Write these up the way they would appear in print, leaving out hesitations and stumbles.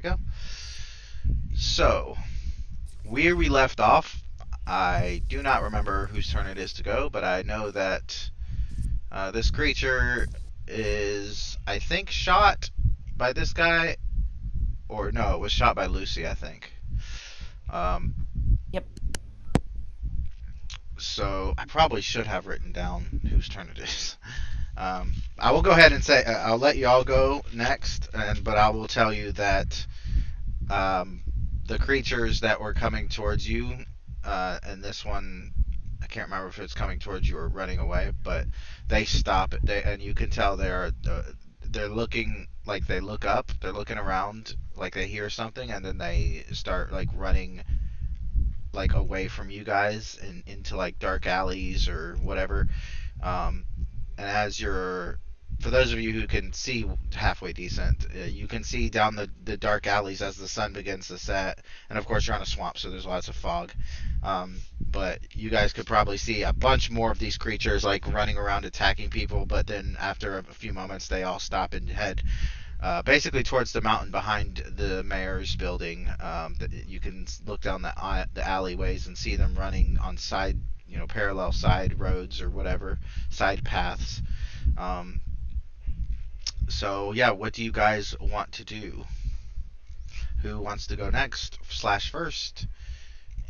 we go. So, where we left off, I do not remember whose turn it is to go, but I know that this creature is, I think, shot by this guy, or no, it was shot by Lucy, I think. Um, Yep. So I probably should have written down whose turn it is. I will go ahead and say I'll let you all go next, but I will tell you that the creatures that were coming towards you, and this one, I can't remember if it's coming towards you or running away, but they stop. And you can tell they're looking, like they look up, they're looking around, like they hear something, and then they start like running like away from you guys and into like dark alleys or whatever. And as you're, for those of you who can see halfway decent, you can see down the dark alleys as the sun begins to set. And of course, you're on a swamp, so there's lots of fog. But you guys could probably see a bunch more of these creatures like running around attacking people. But then after a few moments, they all stop and head basically towards the mountain behind the mayor's building. You can look down the alleyways and see them running on side, parallel side roads or whatever, side paths. So yeah, what do you guys want to do? Who wants to go next / first?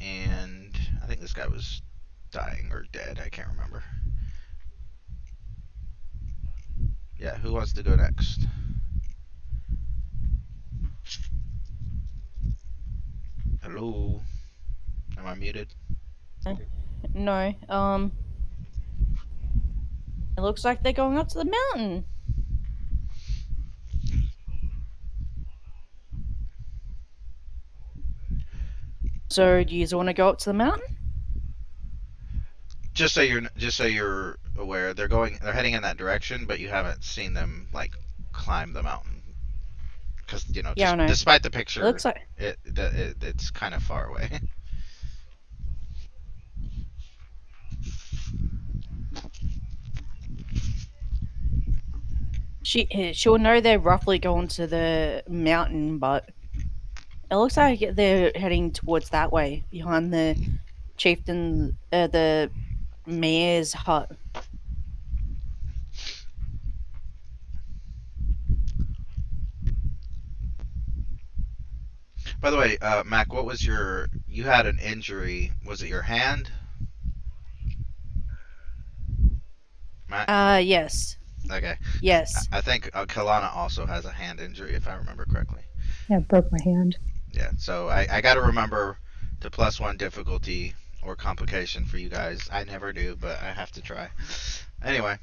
And I think this guy was dying or dead. I can't remember. Yeah, who wants to go next? Hello? Am I muted? No. It looks like they're going up to the mountain. So, do you want to go up to the mountain? Just so you're aware, they're heading in that direction, but you haven't seen them like climb the mountain because Yeah, I know. despite the picture, It looks like it's kind of far away. she'll know they're roughly going to the mountain, but it looks like they're heading towards that way, behind the chieftain, the mayor's hut. By the way, Mac, what was you had an injury? Was it your hand? Mac? Yes. Okay. Yes. I think Kalana also has a hand injury, if I remember correctly. Yeah, broke my hand. Yeah, so I got to remember to +1 difficulty or complication for you guys. I never do, but I have to try. Anyway,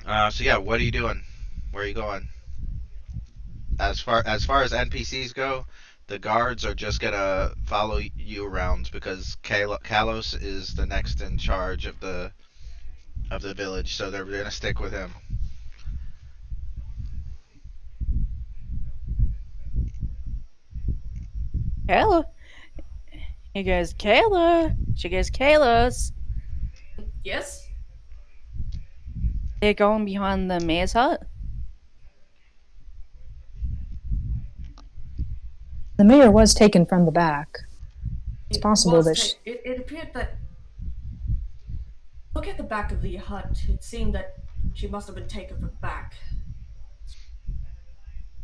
so yeah, what are you doing? Where are you going? As far as NPCs go, the guards are just gonna follow you around because Kalos is the next in charge of the village, so they're gonna stick with him. Kayla. He goes, Kayla. She goes, Kayla's. Yes? They're going behind the mayor's hut. The mayor was taken from the back. It's possible that it appeared that. Look at the back of the hut. It seemed that she must have been taken from the back.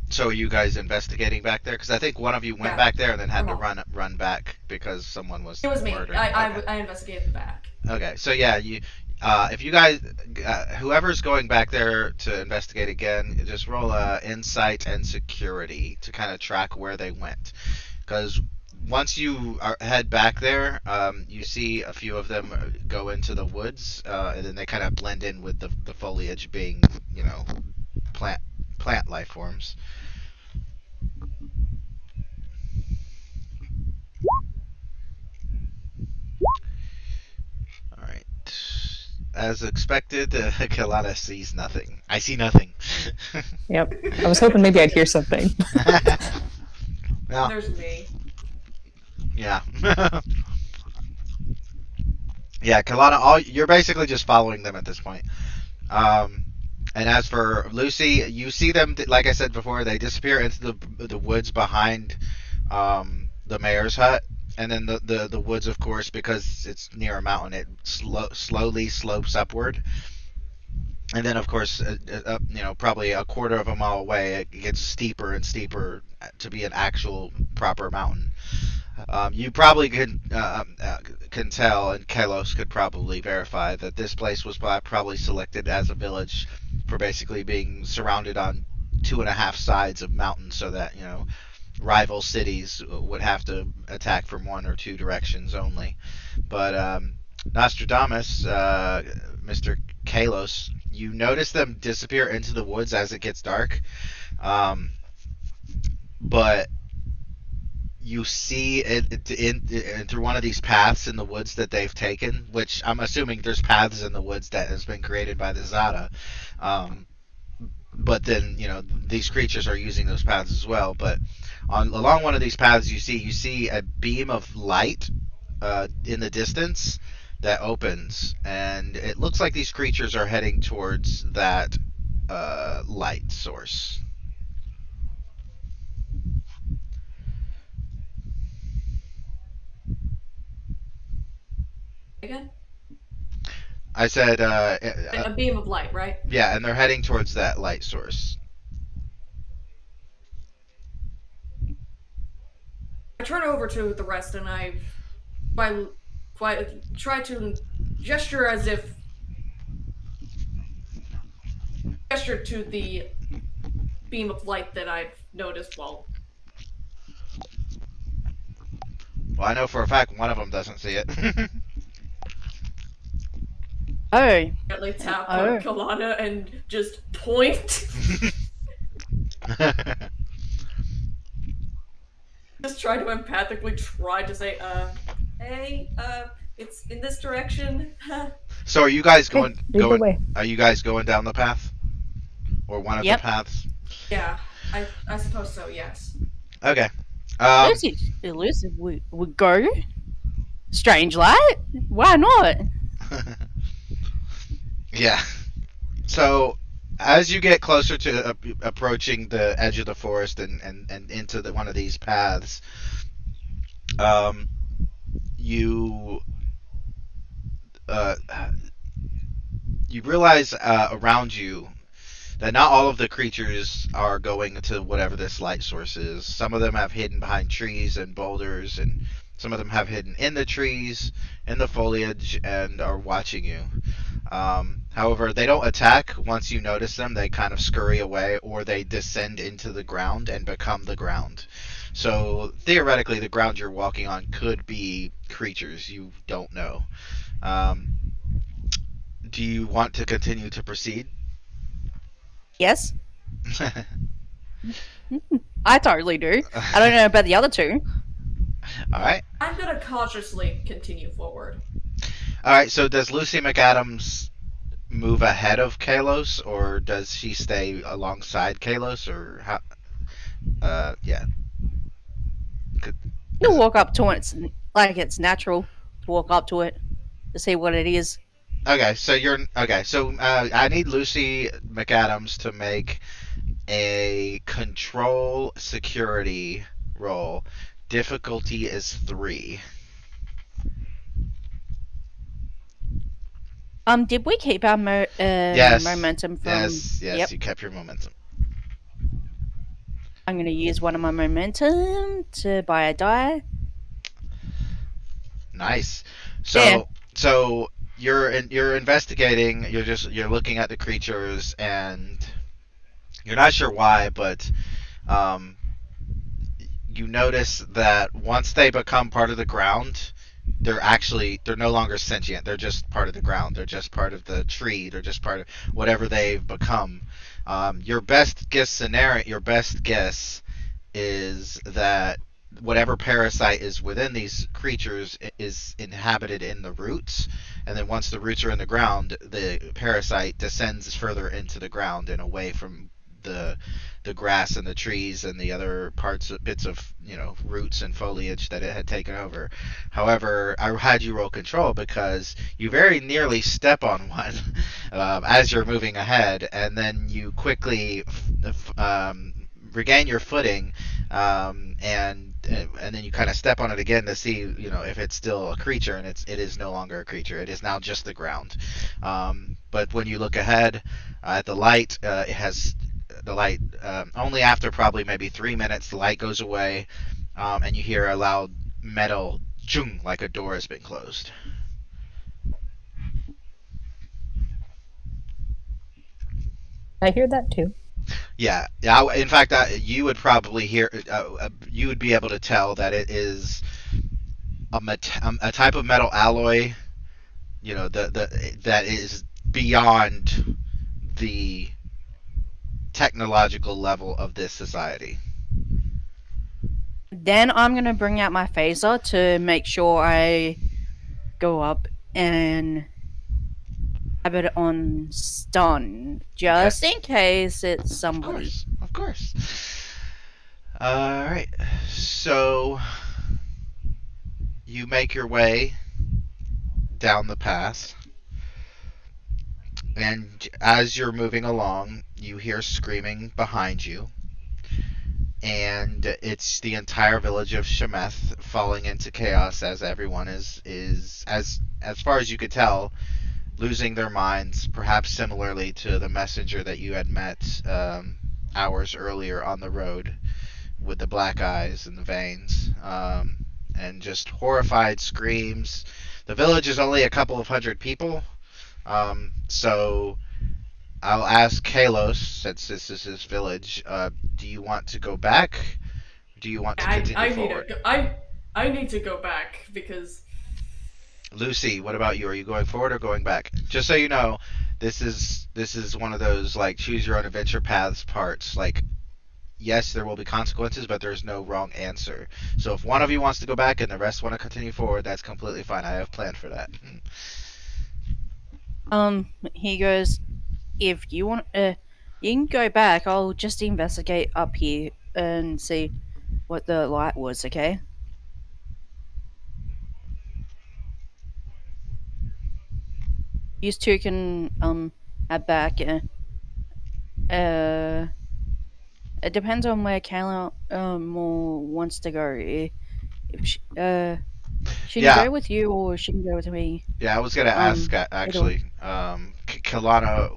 So are you guys investigating back there? Because I think one of you went back there and then had to run back because someone was. It was me. murdered. I investigated the back. Okay, so yeah, if you guys, whoever's going back there to investigate again, just roll insight and security to kind of track where they went. Because once you head back there, you see a few of them go into the woods, and then they kind of blend in with the foliage, being plant life forms. All right. As expected, Kalana sees nothing. I see nothing. Yep. I was hoping maybe I'd hear something. Well, There's me. yeah. Yeah, Kalana, you're basically just following them at this point. And as for Lucy, you see them, like I said before, they disappear into the woods behind the mayor's hut. And then the woods, of course, because it's near a mountain, it slowly slopes upward. And then, of course, probably a quarter of a mile away, it gets steeper and steeper to be an actual proper mountain. You probably can tell, and Kalos could probably verify that this place was probably selected as a village for basically being surrounded on 2.5 sides of mountains, so that rival cities would have to attack from one or two directions only. But Nostradamus, Mr. Kalos, you notice them disappear into the woods as it gets dark, but you see it in through one of these paths in the woods that they've taken, which I'm assuming there's paths in the woods that has been created by the Zada. But then these creatures are using those paths as well. But along one of these paths, you see a beam of light in the distance that opens, and it looks like these creatures are heading towards that light source. Again? I said, A beam of light, right? yeah, and they're heading towards that light source. I turn over to the rest and I try to gesture as if gesture to the beam of light that I've noticed. Well, I know for a fact one of them doesn't see it. Oh. Gently tap Kalana and just point. Just try to empathically try to say, hey, it's in this direction. So are you guys Hey, lead the way. Are you guys going down the path, or one of the paths? Yeah, I suppose so. Yes. Okay. Elusive, we go. Strange light. Why not? Yeah. So as you get closer to approaching the edge of the forest and into one of these paths, you you realize around you that not all of the creatures are going to whatever this light source is. Some of them have hidden behind trees and boulders, and some of them have hidden in the trees, in the foliage, and are watching you. However, they don't attack once you notice them. They kind of scurry away, or they descend into the ground and become the ground. So theoretically, the ground you're walking on could be creatures. You don't know. Do you want to continue to proceed? Yes. I totally do. I don't know about the other two. All right. I'm gonna cautiously continue forward. All right. So does Lucy McAdams move ahead of Kalos, or does she stay alongside Kalos, or how? Yeah. You walk up to it like it's natural to walk up to it to see what it is. Okay. So you're okay. So I need Lucy McAdams to make a control security roll. Difficulty is 3. Did we keep our Yes. momentum from? Yes. Yep. You kept your momentum. I'm going to use one of my momentum to buy a die. Nice. So Yeah. so you're investigating. You're looking at the creatures, and you're not sure why, but you notice that once they become part of the ground, they're no longer sentient. They're just part of the ground. They're just part of the tree. They're just part of whatever they've become. Your best guess is that whatever parasite is within these creatures is inhabited in the roots, and then once the roots are in the ground, the parasite descends further into the ground and away from the grass and the trees and the other bits of roots and foliage that it had taken over. However, I had you roll control because you very nearly step on one as you're moving ahead, and then you quickly regain your footing, and then you kind of step on it again to see if it's still a creature, and it is no longer a creature. It is now just the ground. But when you look ahead at the light, it has the light only after probably maybe 3 minutes. The light goes away, and you hear a loud metal chung, like a door has been closed. I hear that too. Yeah. In fact, you would probably hear. You would be able to tell that it is a type of metal alloy. That is beyond the technological level of this society. Then I'm gonna bring out my phaser to make sure I go up and have it on stun, just in case it's somebody. Of course. All right. So you make your way down the path, and as you're moving along, you hear screaming behind you, and it's the entire village of Shemeth falling into chaos as everyone is as far as you could tell, losing their minds, perhaps similarly to the messenger that you had met hours earlier on the road with the black eyes and the veins, and just horrified screams. The village is only a couple of hundred people, so I'll ask Kalos, since this is his village, do you want to go back? Do you want to continue forward? I need to go back because... Lucy, what about you? Are you going forward or going back? Just so you know, this is one of those like choose your own adventure paths parts. Like, yes, there will be consequences, but there's no wrong answer. So if one of you wants to go back and the rest want to continue forward, that's completely fine. I have planned for that. He goes, if you want, you can go back. I'll just investigate up here and see what the light was. Okay. You two can head back. It depends on where Kayla more wants to go. If she can go with you or she can go with me. Yeah, I was gonna ask actually. Kalana,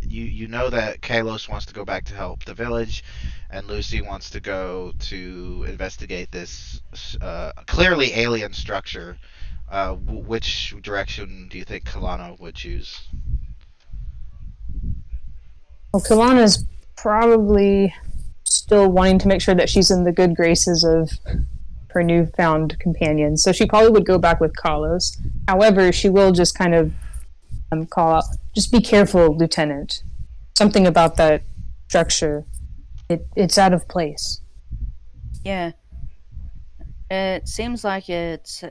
you know that Kalos wants to go back to help the village, and Lucy wants to go to investigate this clearly alien structure. Which direction do you think Kalana would choose? Well, Kalana's probably still wanting to make sure that she's in the good graces of her newfound companion, so she probably would go back with Kalos. However, she will just kind of call out, just be careful, Lieutenant. Something about that structure. It's out of place. Yeah. It seems like it's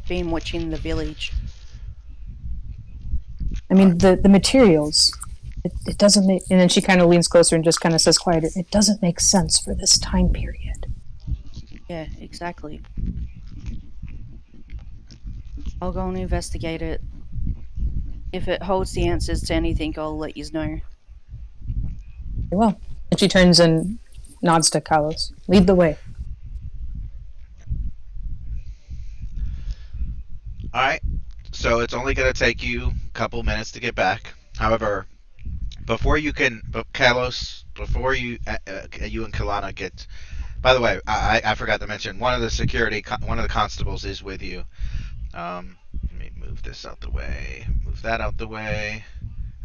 been watching the village. I mean, the materials. It doesn't make... And then she kind of leans closer and just kind of says quieter, it doesn't make sense for this time period. Yeah, exactly. I'll go and investigate it. If it holds the answers to anything, I'll let you know. Very well. And she turns and nods to Kalos. Lead the way. Alright, so it's only going to take you a couple minutes to get back. However, before you can... Kalos, before you and Kalana get... By the way, I forgot to mention, one of the constables is with you. Let me move this out the way. Move that out the way.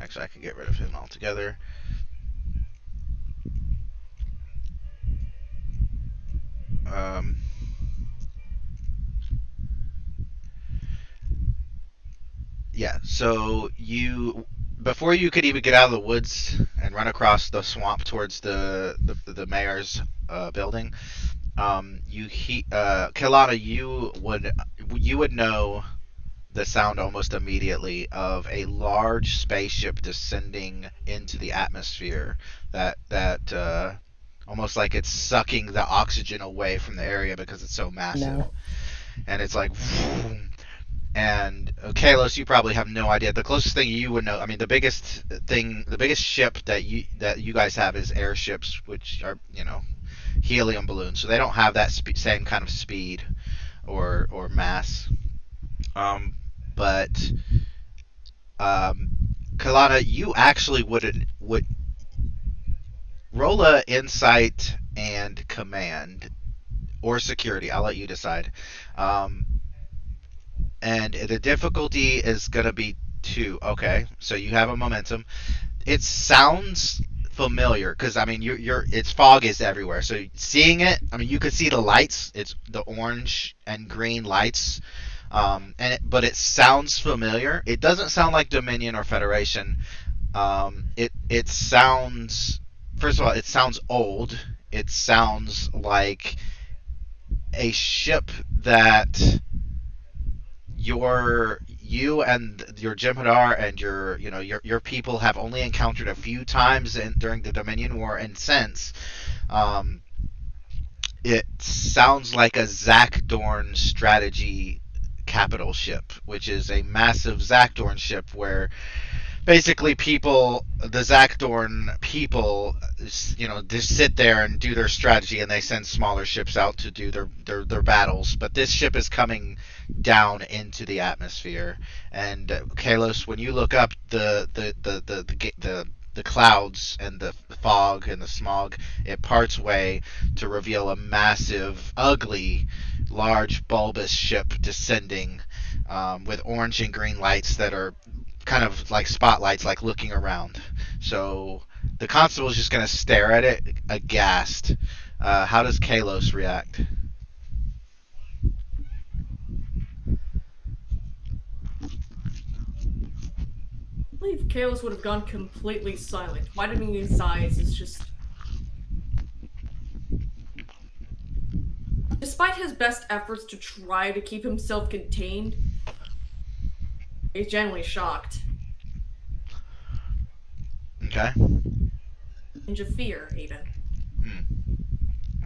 Actually, I can get rid of him altogether. Yeah, so before you could even get out of the woods and run across the swamp towards the mayor's building, Kalana, you would know the sound almost immediately of a large spaceship descending into the atmosphere. That almost like it's sucking the oxygen away from the area because it's so massive. No. And it's like, and Kalos, you probably have no idea. The closest thing you would know, I mean, the biggest ship that you guys have is airships, which are helium balloons. So they don't have that same kind of speed or mass. But Kalana, you actually would roll a insight and command or security. I'll let you decide. And the difficulty is gonna be 2. Okay, so you have a momentum. It sounds familiar because I mean it's fog is everywhere. So seeing it, I mean you could see the lights. It's the orange and green lights, but it sounds familiar. It doesn't sound like Dominion or Federation. It sounds, first of all, it sounds old. It sounds like a ship that you and your Jem'Hadar and your people have only encountered a few times during the Dominion War, and since it sounds like a Zakdorn strategy capital ship, which is a massive Zakdorn ship where basically the Zakdorn people, just sit there and do their strategy, and they send smaller ships out to do their battles. But this ship is coming down into the atmosphere, and Kalos, when you look up the clouds and the fog and the smog, it parts way to reveal a massive, ugly, large, bulbous ship descending, with orange and green lights that are kind of like spotlights, like looking around. So the constable is just going to stare at it aghast. How does Kalos react? I believe Kalos would have gone completely silent. Widening his eyes is just... Despite his best efforts to try to keep himself contained, he's genuinely shocked. Okay. Tinge of fear, even.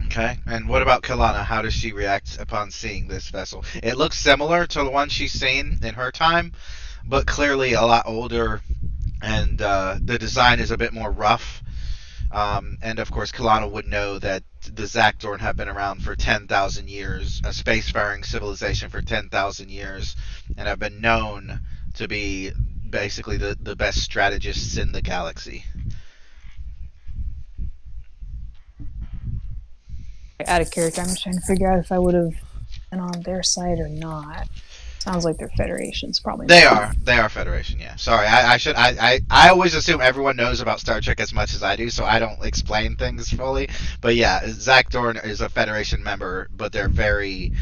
Okay. And what about Kalana? How does she react upon seeing this vessel? It looks similar to the one she's seen in her time, but clearly a lot older, and the design is a bit more rough. And of course, Kalana would know that the Zakdorn have been around for 10,000 years, a spacefaring civilization for 10,000 years, and have been known to be basically the best strategists in the galaxy. Out of character, I'm just trying to figure out if I would have been on their side or not. Sounds like they're Federations, probably. They are Federation. Yeah. Sorry, I always assume everyone knows about Star Trek as much as I do, so I don't explain things fully. But yeah, Zakdorn is a Federation member, but they're very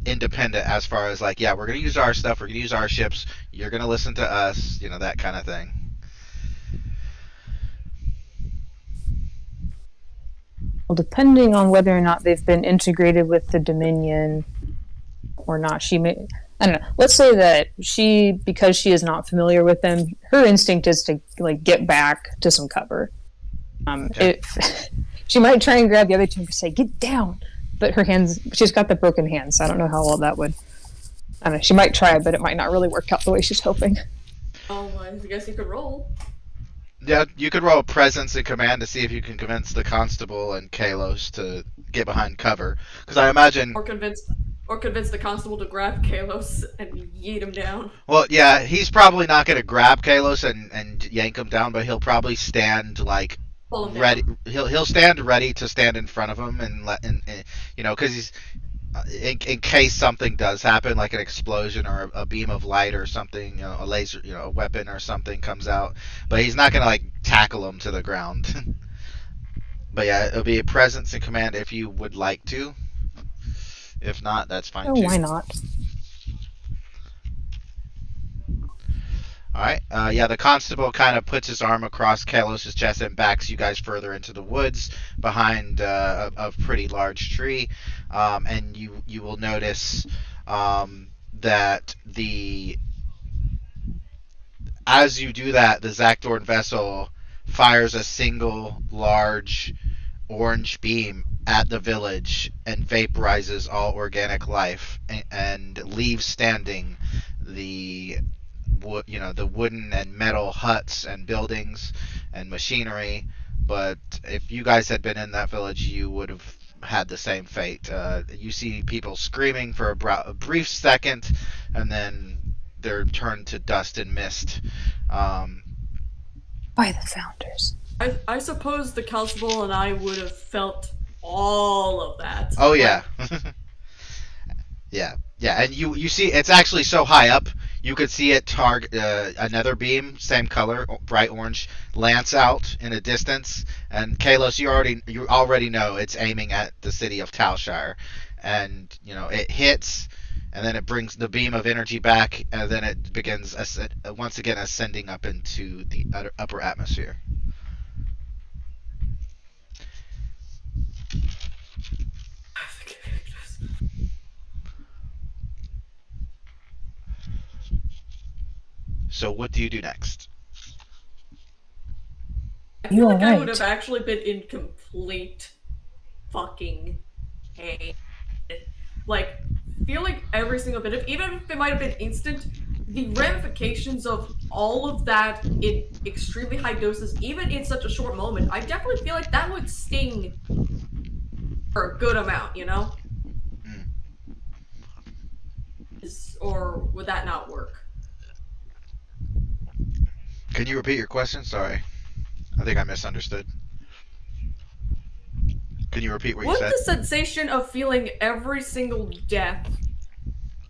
independent as far as like, yeah, we're gonna use our stuff, we're gonna use our ships, you're gonna listen to us, that kind of thing. Well, depending on whether or not they've been integrated with the Dominion or not, she may. I don't know. Let's say that because she is not familiar with them, her instinct is to like get back to some cover. Okay. She might try and grab the other two and say, "Get down," but she's got the broken hands, so I don't know how well that would. I don't know. She might try, but it might not really work out the way she's hoping. Oh, I guess you could roll. Yeah, you could roll presence and command to see if you can convince the constable and Kalos to get behind cover. Because I imagine... Or convince the constable to grab Kalos and yeet him down. Well, yeah, he's probably not going to grab Kalos and yank him down, but he'll probably stand like ready. He'll stand ready to stand in front of him and because he's in case something does happen, like an explosion or a beam of light or something, a laser, a weapon or something comes out. But he's not going to like tackle him to the ground. But yeah, it'll be a presence and command if you would like to. If not, that's fine too. Why not? Alright, yeah, the constable kind of puts his arm across Kalos' chest and backs you guys further into the woods behind a pretty large tree. And you will notice that the as you do that, the Zakdorn vessel fires a single large orange beam at the village and vaporizes all organic life and leaves standing the the wooden and metal huts and buildings and machinery. But if you guys had been in that village, you would have had the same fate. You see people screaming for a brief second, and then they're turned to dust and mist. Um, By the founders. I suppose the constable and I would have felt all of that. oh yeah, Like, yeah, and you see it's actually so high up you could see it target another beam, same color, bright orange, lance out in a distance. And Kalos, you already know it's aiming at the city of Talshire, and it hits, and then it brings the beam of energy back, and then it begins once again ascending up into the upper atmosphere. So what do you do next? I You feel like I alright? would have actually been in complete fucking pain. Like, feel like every single bit of, even if it might have been instant, the ramifications of all of that in extremely high doses, even in such a short moment, I definitely feel like that would sting for a good amount, you know? Mm. Or would that not work? Can you repeat your question? Sorry, I think I misunderstood. Can you repeat what you Would said? the sensation of feeling every single death,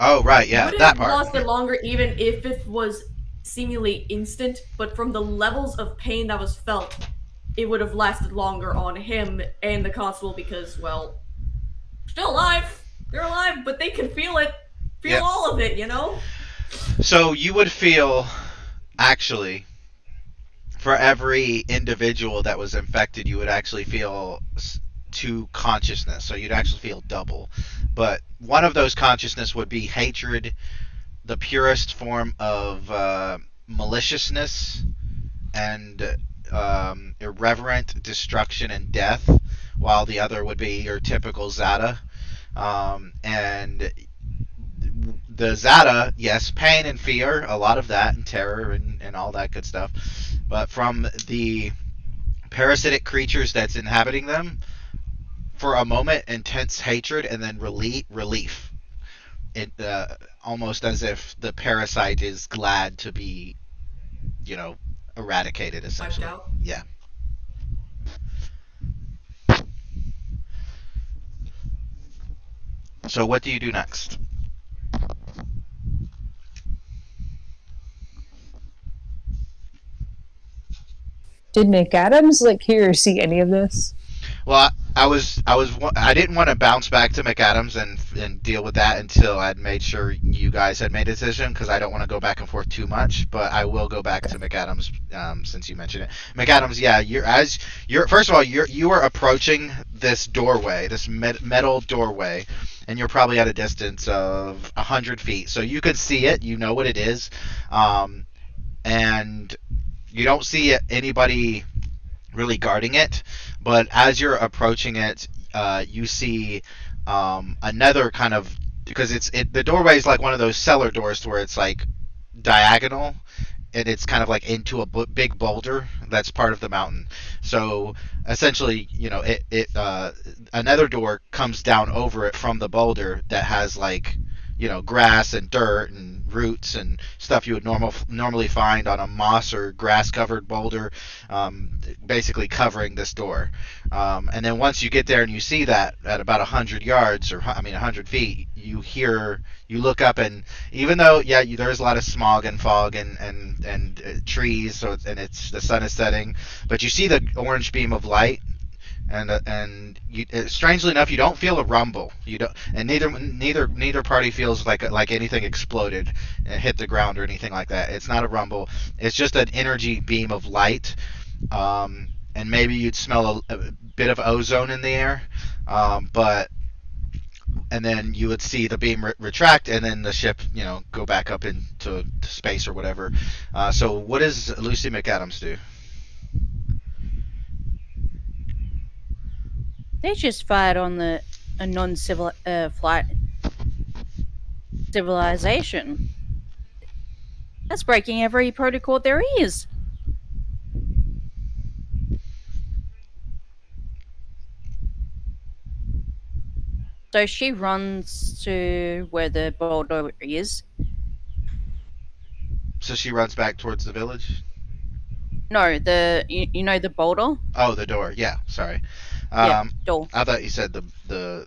Oh, right, yeah, would it that have part. lasted longer even if it was seemingly instant, but from the levels of pain that was felt, it would have lasted longer on him and the constable because, well, still alive. They're alive, but they can feel it. Feel Yep. all of it, you know? So you would feel, actually, for every individual that was infected, you would actually feel two consciousness. So you'd actually feel double. But one of those consciousness would be hatred, the purest form of maliciousness and irreverent destruction and death, while the other would be your typical Zata. And the Zata, yes, pain and fear, a lot of that, and terror and all that good stuff. But from the parasitic creatures that's inhabiting them, for a moment, intense hatred and then relief. It almost as if the parasite is glad to be, you know, eradicated, Wiped essentially. out. Yeah. So what do you do next? Did McAdams hear or see any of this? Well, I didn't want to bounce back to McAdams and deal with that until I'd made sure you guys had made a decision, because I don't want to go back and forth too much. But I will go back to McAdams since you mentioned it. McAdams, yeah, you're first of all you are approaching this doorway, this metal doorway, and you're probably at a distance of 100 feet, so you can see it. You know what it is, and you don't see anybody really guarding it. But as you're approaching it, you see another kind of, because the doorway is like one of those cellar doors where it's like diagonal, and it's kind of like into a big boulder that's part of the mountain. So essentially, another door comes down over it from the boulder that has like grass and dirt and roots and stuff you would normally find on a moss or grass covered boulder, basically covering this door. And then once you get there and you see that at about 100 yards, or 100 feet, you look up, and even though there's a lot of smog and fog and trees, it's the sun is setting, but you see the orange beam of light, and strangely enough, you don't feel a rumble. You don't, and neither party feels like anything exploded and hit the ground or anything like that. It's not a rumble. It's just an energy beam of light, and maybe you'd smell a bit of ozone in the air, but and then you would see the beam retract, and then the ship, go back up into space or whatever. So what does Lucy McAdams do? They just fired on a non-civil flight civilization. That's breaking every protocol there is. So she runs to where the boulder is. So she runs back towards the village? No, you know the boulder? Oh, the door. Yeah, sorry. Yeah, door. I thought you said the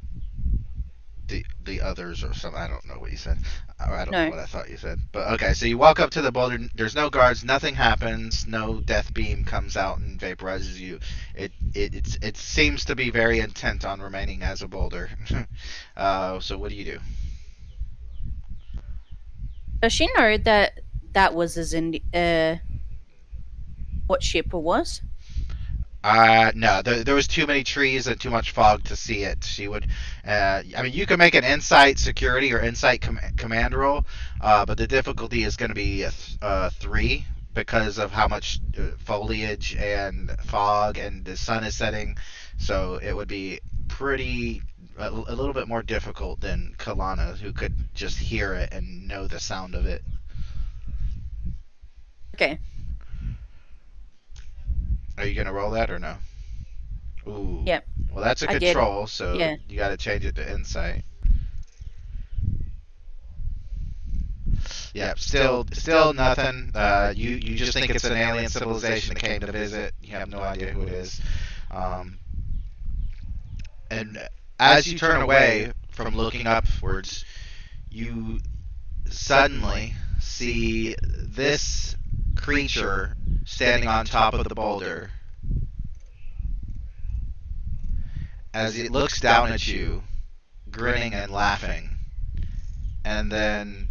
others or something. I don't know what you said. I don't know what I thought you said. But okay, so you walk up to the boulder. There's no guards. Nothing happens. No death beam comes out and vaporizes you. It seems to be very intent on remaining as a boulder. So what do you do? Does she know that was what ship it was? No, there was too many trees and too much fog to see it. She would, I mean, you can make an insight security or insight command roll, but the difficulty is going to be 3 because of how much foliage and fog and the sun is setting. So it would be a little bit more difficult than Kalana, who could just hear it and know the sound of it. Okay. Are you gonna roll that or no? Ooh. Yep. Well, that's a control, so you got to change it to insight. Yeah, still nothing. You just think it's an alien civilization that came to visit. You have no idea who it is. And as you turn away from looking upwards, you suddenly see this creature standing on top of the boulder. As it looks down at you, grinning and laughing, and then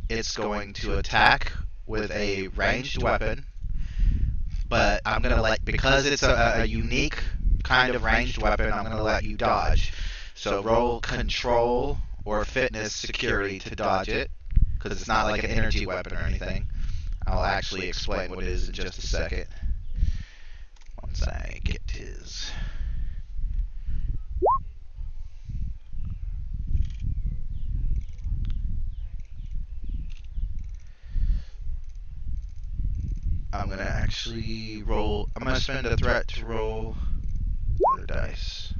it's going to attack with a ranged weapon. But I'm gonna because it's a unique kind of ranged weapon, I'm gonna let you dodge. So roll control or fitness security to dodge it, because it's not like an energy weapon or anything. I'll actually explain what it is in just a second. Once I get his. I'm gonna actually roll. I'm gonna spend a threat to roll other dice.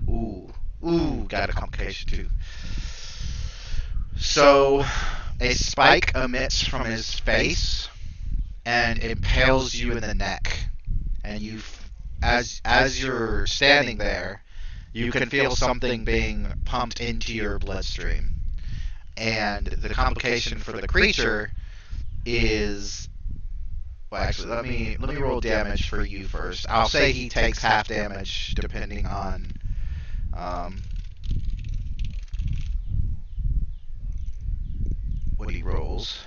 Ooh, got a complication too. So, a spike emits from his face and impales you in the neck, and as you're standing there, you can feel something being pumped into your bloodstream. And the complication for the creature is, well, actually, let me roll damage for you first. I'll say he takes half damage depending on what he rolls.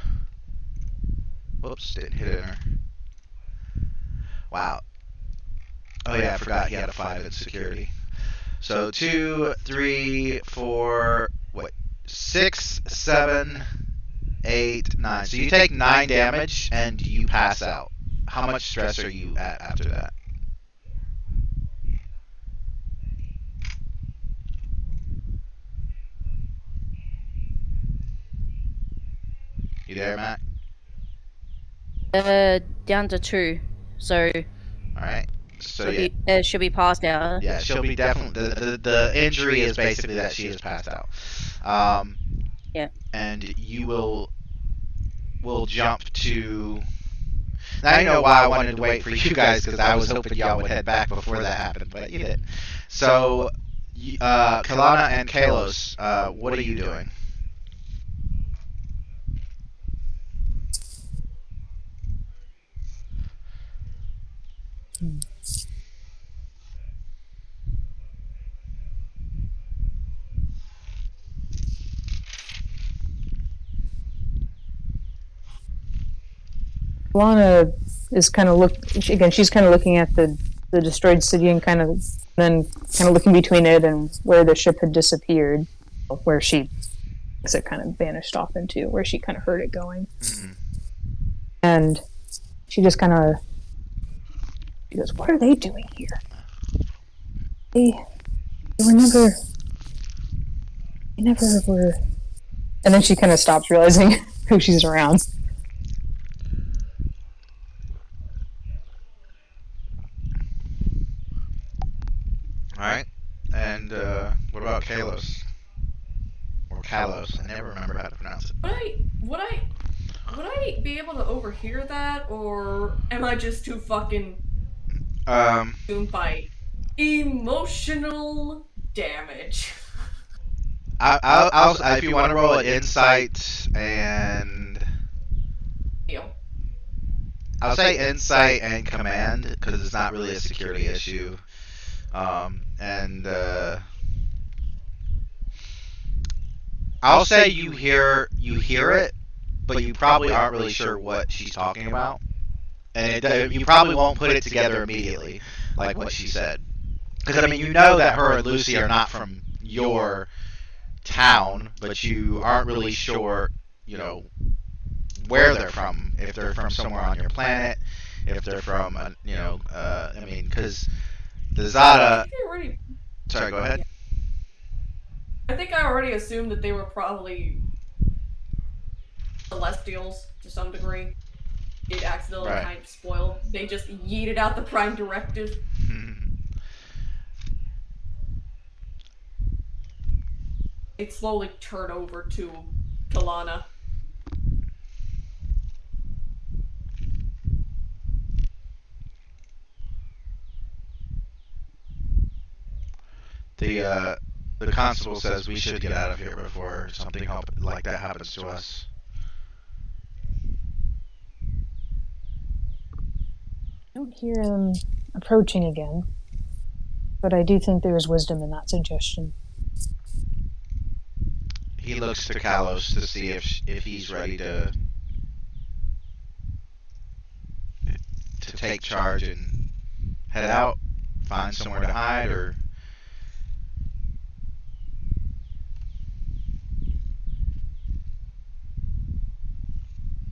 Whoops, didn't hit enter. Wow. Oh yeah, I forgot he had a 5 in security. So 2, 3, 4, 6, 7, 8, 9. So you take 9 damage and you pass out. How much stress are you at after that? You there, Matt? Down to 2. So. Alright. So she'll be passed out. Yeah, she'll be definitely. The injury is basically that she is passed out. Yeah. And you will jump to. Now you know why I wanted to wait for you guys, because I was hoping y'all would head back before that happened, but you didn't. So, Kalana and Kalos, what are you doing? Lana is kind of she's kind of looking at the destroyed city and then kind of looking between it and where the ship had disappeared. where she as it kind of vanished off into, where she kind of heard it going. Mm-hmm. And she just kind of, she goes, what are they doing here? They never were. And then she kind of stops realizing who she's around. All right. And what about Kalos? Or Kalos? I never remember how to pronounce it. Would I be able to overhear that, or am I just too fucking consumed by emotional damage? I'll if you want to roll an insight and Deal. I'll say insight and command because it's not really a security issue. And I'll say you hear it, but you probably aren't really sure what she's talking about, and you probably won't put it together immediately, like what she said. Because I mean, you know that her and Lucy are not from your town, but you aren't really sure, you know, where they're from. If they're from somewhere on your planet, if they're from, you know, I mean, because the Zada. Sorry, go ahead. I think I already assumed that they were probably Celestials to some degree. It accidentally kind of spoiled. They just yeeted out the Prime Directive. It slowly turned over to Kalana. The constable says we should get out of here before something like that happens to us. I don't hear him approaching again, but I do think there is wisdom in that suggestion. He looks to Kalos to see if he's ready to take charge and head out, find somewhere to hide, or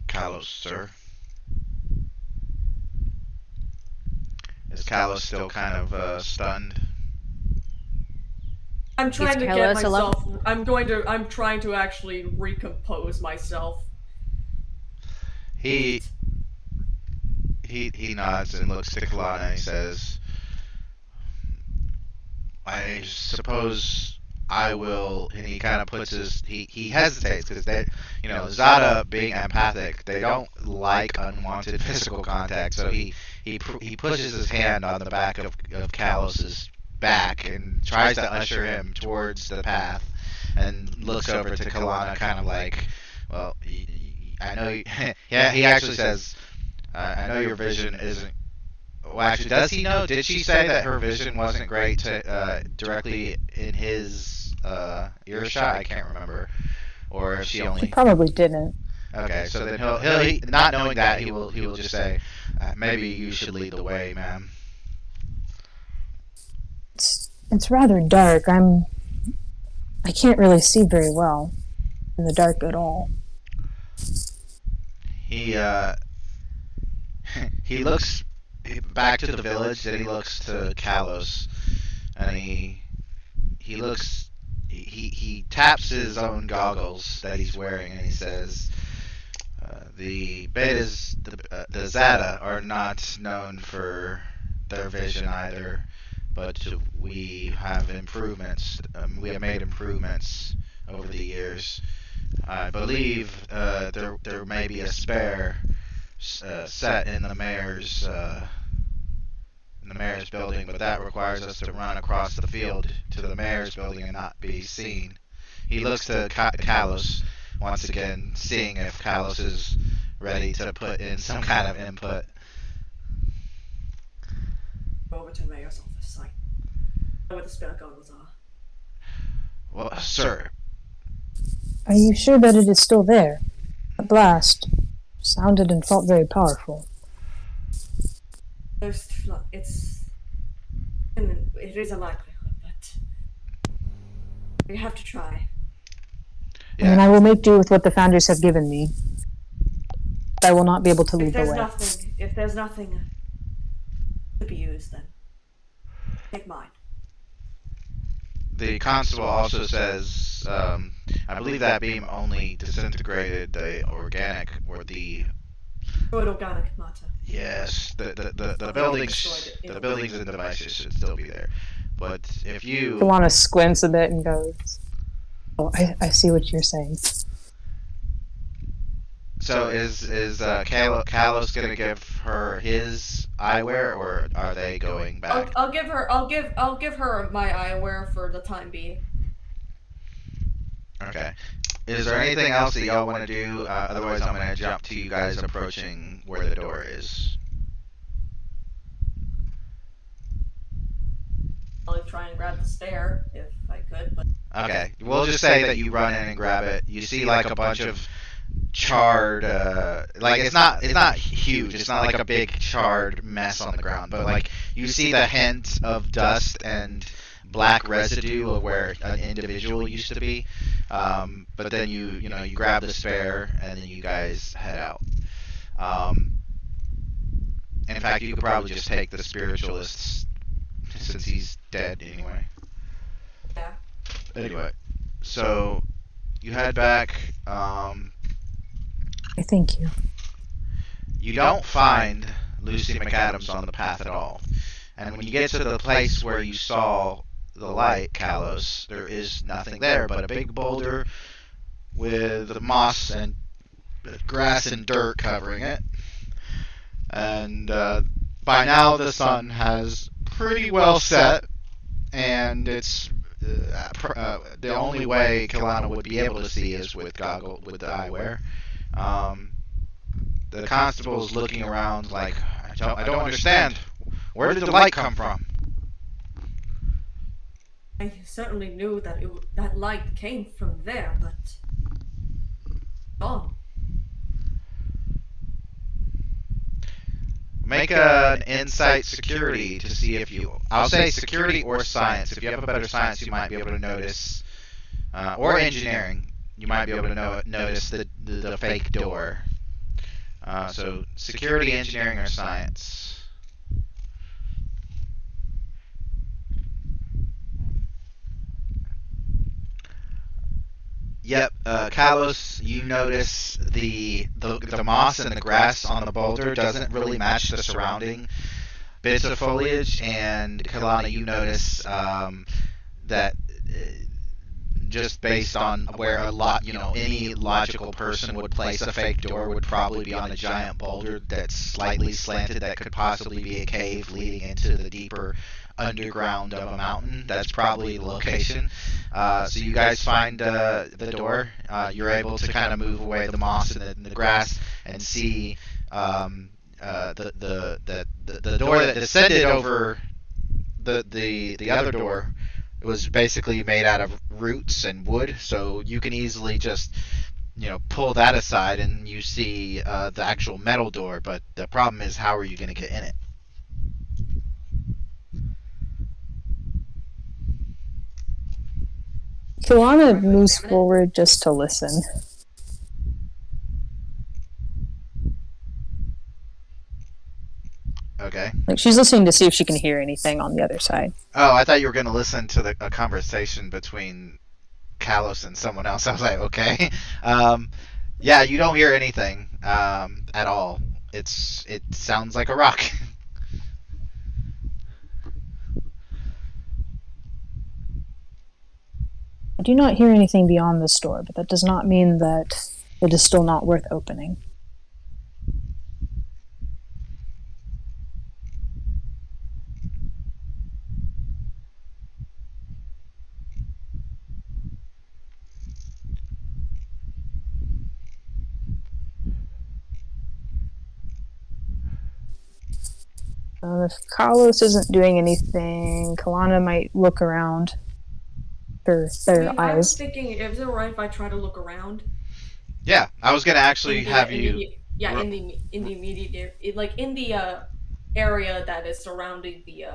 Kalos, sir. Is Kalos still kind of stunned? I'm trying to get myself. I'm trying to actually recompose myself. He nods and looks to Kalana and he says, I suppose I will, and he kind of puts he hesitates because they, you know, Zada being empathic, they don't like unwanted physical contact, so he pushes his hand on the back of Kalos's back and tries to usher him towards the path, and looks over to Kalana kind of like, well, I know you, yeah, he actually says, I know your vision isn't. Well, actually, does he know? Did she say that her vision wasn't great to directly in his earshot? I can't remember. Or if she only. He probably didn't. Okay, so then he'll not knowing that he will just say, maybe you should lead the way, ma'am. It's rather dark. I can't really see very well in the dark at all. He looks back to the village, then he looks to Kalos, and he taps his own goggles that he's wearing, and he says, the betas, the Zada are not known for their vision either, but we have improvements. We have made improvements over the years. I believe there may be a spare set in the mayor's building, but that requires us to run across the field to the mayor's building and not be seen. He looks to Kalos once again, seeing if Kalos is ready to put in some kind of input. Over to the mayor's office. I know where the spare goggles are. Well, sir. Are you sure that it is still there? That blast sounded and felt very powerful. It is a likelihood, but we have to try. I mean, Yeah. I will make do with what the founders have given me. I will not be able to If lead the there's way. nothing to be used, then take mine. The constable also says, I believe that beam only disintegrated the organic or the Good organic matter. yes, the buildings and devices should still be there. But if you Kalana squints a bit and goes, "Oh, I see what you're saying." so is Kalos gonna give her his eyewear, or are they going back? I'll give her my eyewear for the time being. Okay. Is there anything else that y'all want to do? Otherwise, I'm gonna jump to you guys approaching where the door is. I'll try and grab the stair if I could, but Okay, we'll just say that you run in and grab it. You see like a bunch of charred, like it's not huge. It's not like a big charred mess on the ground, but like you see the hint of dust and black residue of where an individual used to be. But then you grab the spare and then you guys head out. Um, in fact, you could probably just take the spiritualist since he's dead anyway. yeah. Anyway, so you head back. I thank you. You don't find Lucy McAdams on the path at all. And when you get to the place where you saw the light, Kalos, there is nothing there but a big boulder with moss and grass and dirt covering it. And by now the sun has pretty well set, and it's the only way Kalana would be able to see is with the eyewear. The constable is looking around like, I don't understand. Where did the light come from? I certainly knew that that light came from there, but gone. Make an insight security to see if you... I'll say security or science. If you have a better science, you might be able to notice... or engineering. You might be able to notice the fake door. So security, engineering, or science. Yep, Kalos, you notice the moss and the grass on the boulder doesn't really match the surrounding bits of foliage, and Kalana, you notice that just based on where any logical person would place a fake door would probably be on a giant boulder that's slightly slanted that could possibly be a cave leading into the deeper underground of a mountain. That's probably the location. So you guys find the door. You're able to kind of move away the moss and the grass and see the door that descended over the other door. It was basically made out of roots and wood, so you can easily just pull that aside and you see the actual metal door. But the problem is, how are you going to get in it? Kalana moves forward just to listen. Okay. Like she's listening to see if she can hear anything on the other side. Oh, I thought you were going to listen to a conversation between Kalos and someone else. I was like, okay. Yeah, you don't hear anything at all. It sounds like a rock. I do not hear anything beyond this door, but that does not mean that it is still not worth opening. If Carlos isn't doing anything, Kalana might look around for better I was eyes. thinking, is it alright if I try to look around? Yeah, I was going to actually have you... Yeah, in the immediate, in the area that is surrounding the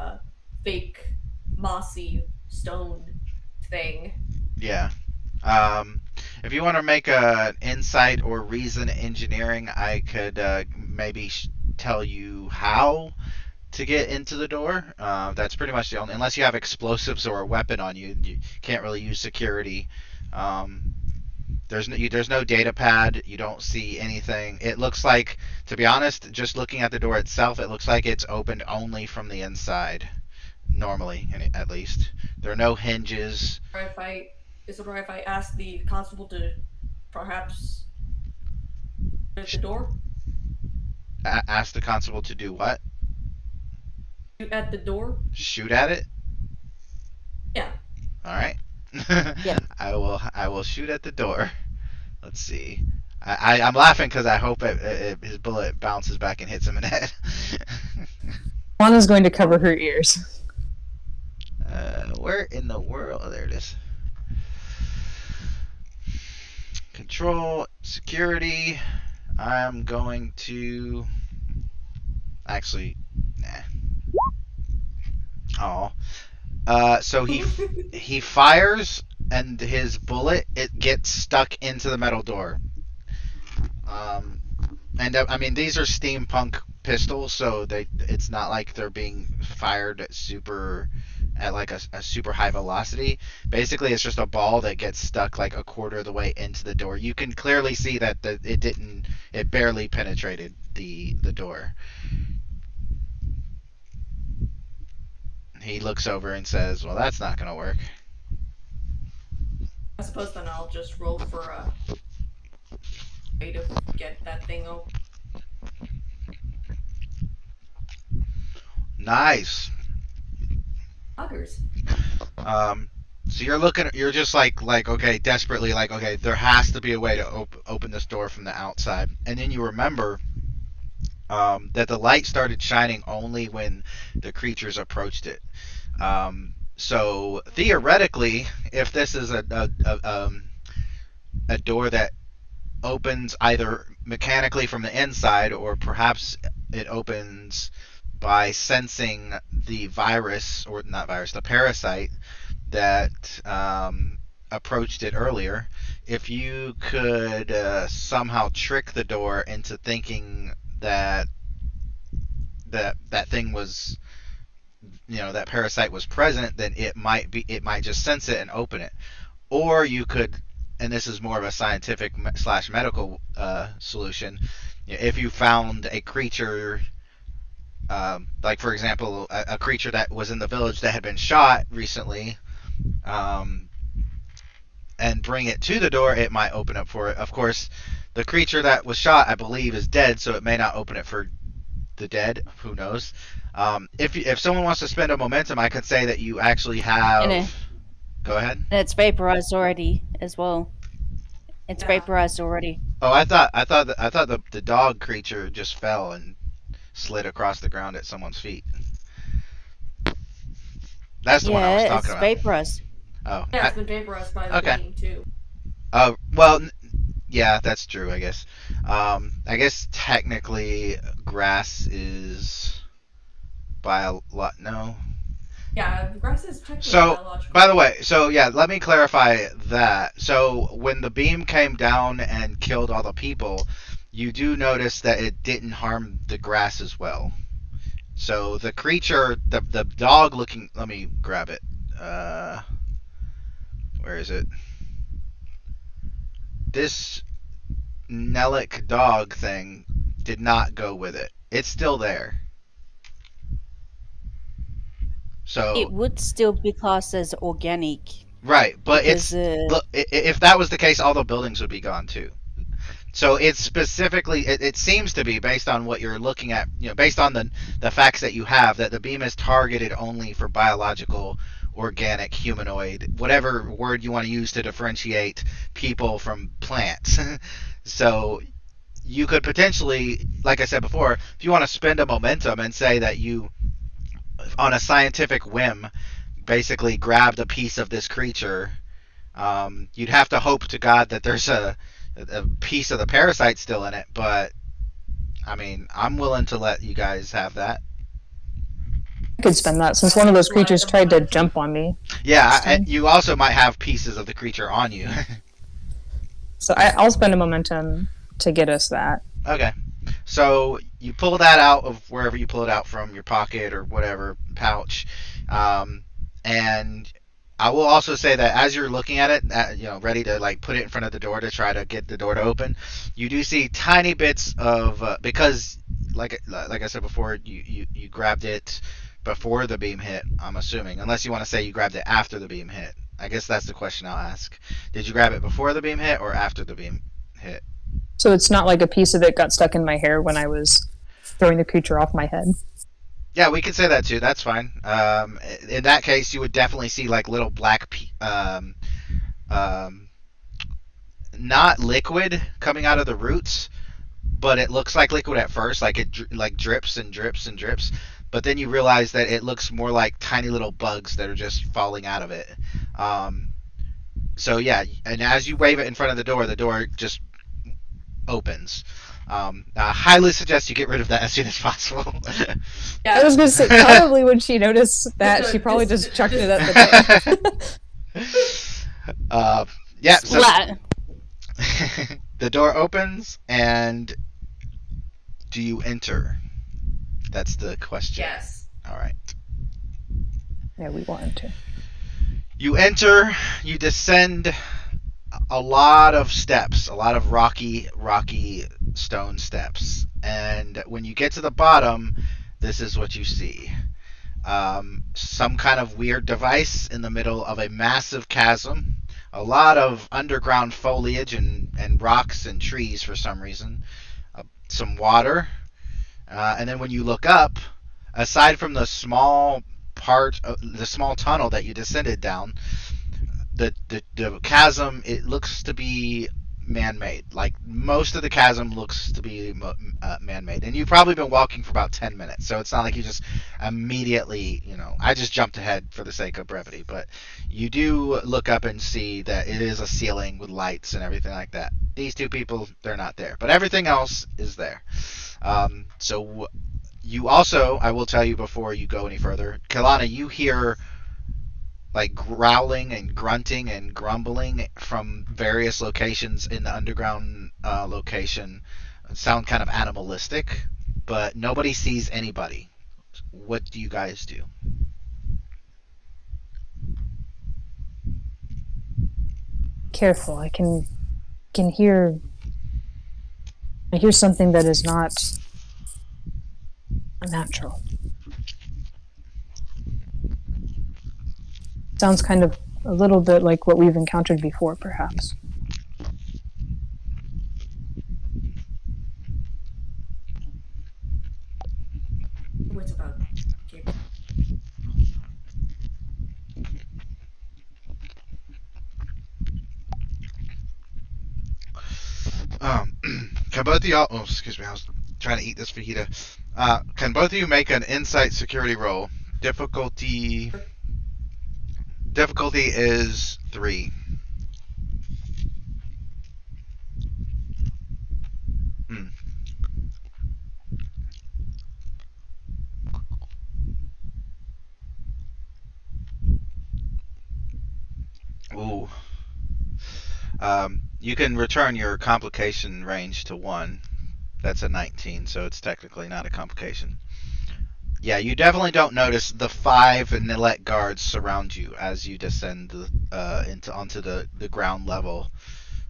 fake mossy stone thing. Yeah. If you want to make a insight or reason engineering, I could maybe tell you how to get into the door. That's pretty much the only. Unless you have explosives or a weapon on you, you can't really use security. Um, there's no data pad. You don't see anything. It looks like, to be honest, just looking at the door itself, it looks like it's opened only from the inside. Normally, at least. There are no hinges. Or if I is it alright if I ask the constable to perhaps at the door? Ask the constable to do what? Shoot at the door? Shoot at it? Yeah. All right. Yep. I will shoot at the door. Let's see. I'm laughing because I hope his bullet bounces back and hits him in the head. Lana's going to cover her ears. Where in the world? Oh, there it is. Control, security. I'm going to. Actually, nah. Oh. So he fires, and his bullet, it gets stuck into the metal door. And I mean, these are steampunk pistols, so it's not like they're being fired at like a super high velocity. Basically, it's just a ball that gets stuck like a quarter of the way into the door. You can clearly see that it barely penetrated the door. He looks over and says, "Well, that's not gonna work." I suppose then I'll just roll for a way to get that thing open. Nice. Buggers. So you're just like okay, desperately like, okay, there has to be a way to open this door from the outside, and then you remember that the light started shining only when the creatures approached it. So theoretically, if this is a door that opens either mechanically from the inside, or perhaps it opens by sensing the virus, or not virus, the parasite that approached it earlier. If you could somehow trick the door into thinking that thing was, that parasite was present, then it might just sense it and open it. Or you could, and this is more of a scientific / medical solution, if you found a creature, like for example a creature that was in the village that had been shot recently, and bring it to the door, it might open up for it. Of course, the creature that was shot, I believe, is dead, so it may not open it for the dead. Who knows? If someone wants to spend a momentum, I could say that you actually have. Go ahead. And it's vaporized already as well. It's vaporized already. Oh, I thought the dog creature just fell and slid across the ground at someone's feet. That's the one I was talking about. Yeah, it's vaporized. Oh, Yeah, it's been vaporized by the okay. beam too. Oh, well, yeah, that's true, I guess. I guess technically grass is no. Yeah, grass is technically So, biological. by the way, let me clarify that. So, when the beam came down and killed all the people, you do notice that it didn't harm the grass as well. So, the creature, the dog looking, let me grab it. Where is it? This Nellic dog thing did not go with it. It's still there. So It would still be classed as organic. Right, but because, if that was the case, all the buildings would be gone too. So it's specifically, it seems to be based on what you're looking at, based on the facts that you have, that the beam is targeted only for biological, organic, humanoid, whatever word you want to use to differentiate people from plants. So you could potentially, like I said before, if you want to spend a momentum and say that you, on a scientific whim, basically grabbed a piece of this creature, you'd have to hope to God that there's a piece of the parasite still in it, but I mean, I'm willing to let you guys have that. I could spend that since one of those creatures tried to jump on me. Yeah, you also might have pieces of the creature on you. So I'll spend a momentum to get us that. Okay. So you pull that out of wherever you pull it out from, your pocket or whatever pouch, and I will also say that as you're looking at it, ready to like put it in front of the door to try to get the door to open, you do see tiny bits of because like I said before, you grabbed it before the beam hit. I'm assuming, unless you want to say you grabbed it after the beam hit. I guess that's the question I'll ask. Did you grab it before the beam hit or after the beam hit? So it's not like a piece of it got stuck in my hair when I was throwing the creature off my head. Yeah, we can say that too. That's fine. In that case, you would definitely see like little black, um, not liquid coming out of the roots, but it looks like liquid at first, like it like drips and drips and drips. But then you realize that it looks more like tiny little bugs that are just falling out of it. Um, so yeah, and as you wave it in front of the door just opens. I highly suggest you get rid of that as soon as possible. I was going to say, probably when she noticed that, she probably just chucked it at the door. Yeah, so Splat. the door opens, and do you enter? That's the question. Yes. All right. Yeah, we want to. You enter, you descend a lot of steps, a lot of rocky stone steps. And when you get to the bottom, this is what you see. Some kind of weird device in the middle of a massive chasm. A lot of underground foliage and rocks and trees for some reason. Some water. And then when you look up, aside from the small tunnel that you descended down, the chasm, it looks to be man-made. Like most of the chasm looks to be man-made, and you've probably been walking for about 10 minutes, so it's not like you just immediately, I just jumped ahead for the sake of brevity, but you do look up and see that it is a ceiling with lights and everything like that. These two people, they're not there, but everything else is there. So you also, I will tell you before you go any further, Kelana, you hear like growling and grunting and grumbling from various locations in the underground location. Sound kind of animalistic, but nobody sees anybody. What do you guys do? Careful, I can hear. I hear something that is not natural. Sounds kind of a little bit like what we've encountered before, perhaps. What's about? Okay. Can both of y'all? Oh, excuse me. I was trying to eat this fajita. Can both of you make an insight security roll? Difficulty is 3. Ooh. You can return your complication range to 1. That's a 19, so it's technically not a complication. Yeah, you definitely don't notice the 5 Nillet guards surround you as you descend onto the ground level.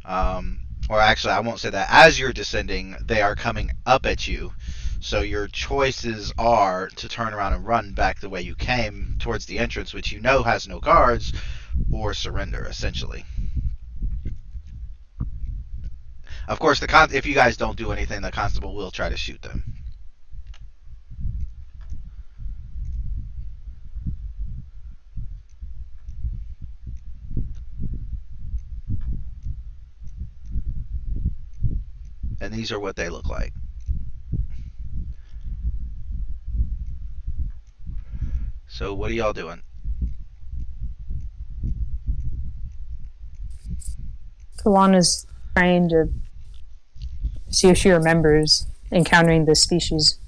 Or actually, I won't say that. As you're descending, they are coming up at you. So your choices are to turn around and run back the way you came towards the entrance, which you know has no guards, or surrender, essentially. Of course, if you guys don't do anything, the constable will try to shoot them. And these are what they look like. So what are y'all doing? Kalana's trying to see if she remembers encountering this species.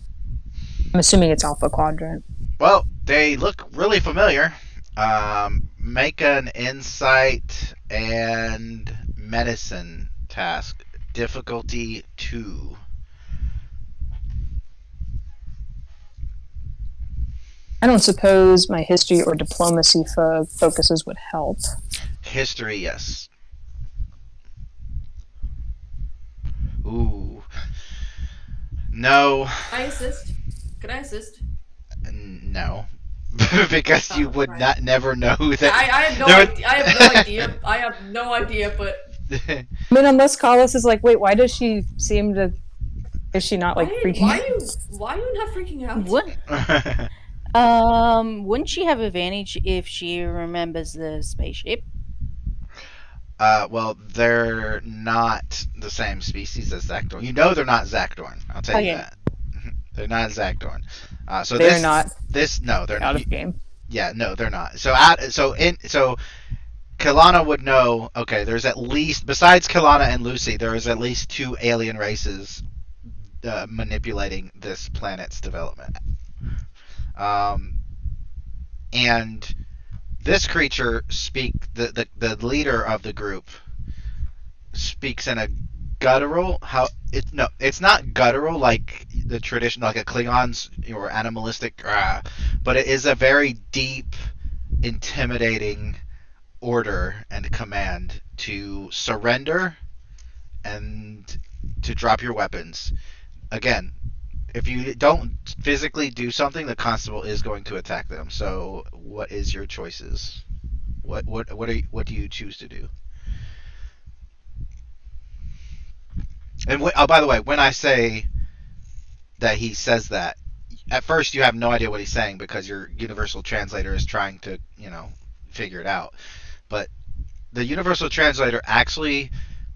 I'm assuming it's Alpha Quadrant. Well, they look really familiar. Make an insight and medicine task. Difficulty 2. I don't suppose my history or diplomacy focuses would help. History, yes. Ooh. No. I assist. Could I assist? No. Because you Oh, would right. not never know that. I have no there would- idea. I have no idea. I have no idea, but I mean, unless Carlos is like, wait, why does she seem to? Is she not like freaking? why are you not freaking out? What? Wouldn't she have advantage if she remembers the spaceship? Well, they're not the same species as Zakdorn. You know they're not Zakdorn. I'll tell you Okay. that. They're not Zakdorn. So They're not No, they're out not. of game. Yeah, no, they're not. So Kalana would know. Okay, there's at least besides Kalana and Lucy, there is at least 2 alien races manipulating this planet's development. And this creature the leader of the group speaks in a guttural it's not guttural like the tradition like a Klingon's or animalistic but it is a very deep, intimidating order and command to surrender and to drop your weapons. Again, if you don't physically do something, the constable is going to attack them. So, what is your choices? What do you choose to do? And by the way, when I say that he says that, at first you have no idea what he's saying because your universal translator is trying to, figure it out. But the universal translator actually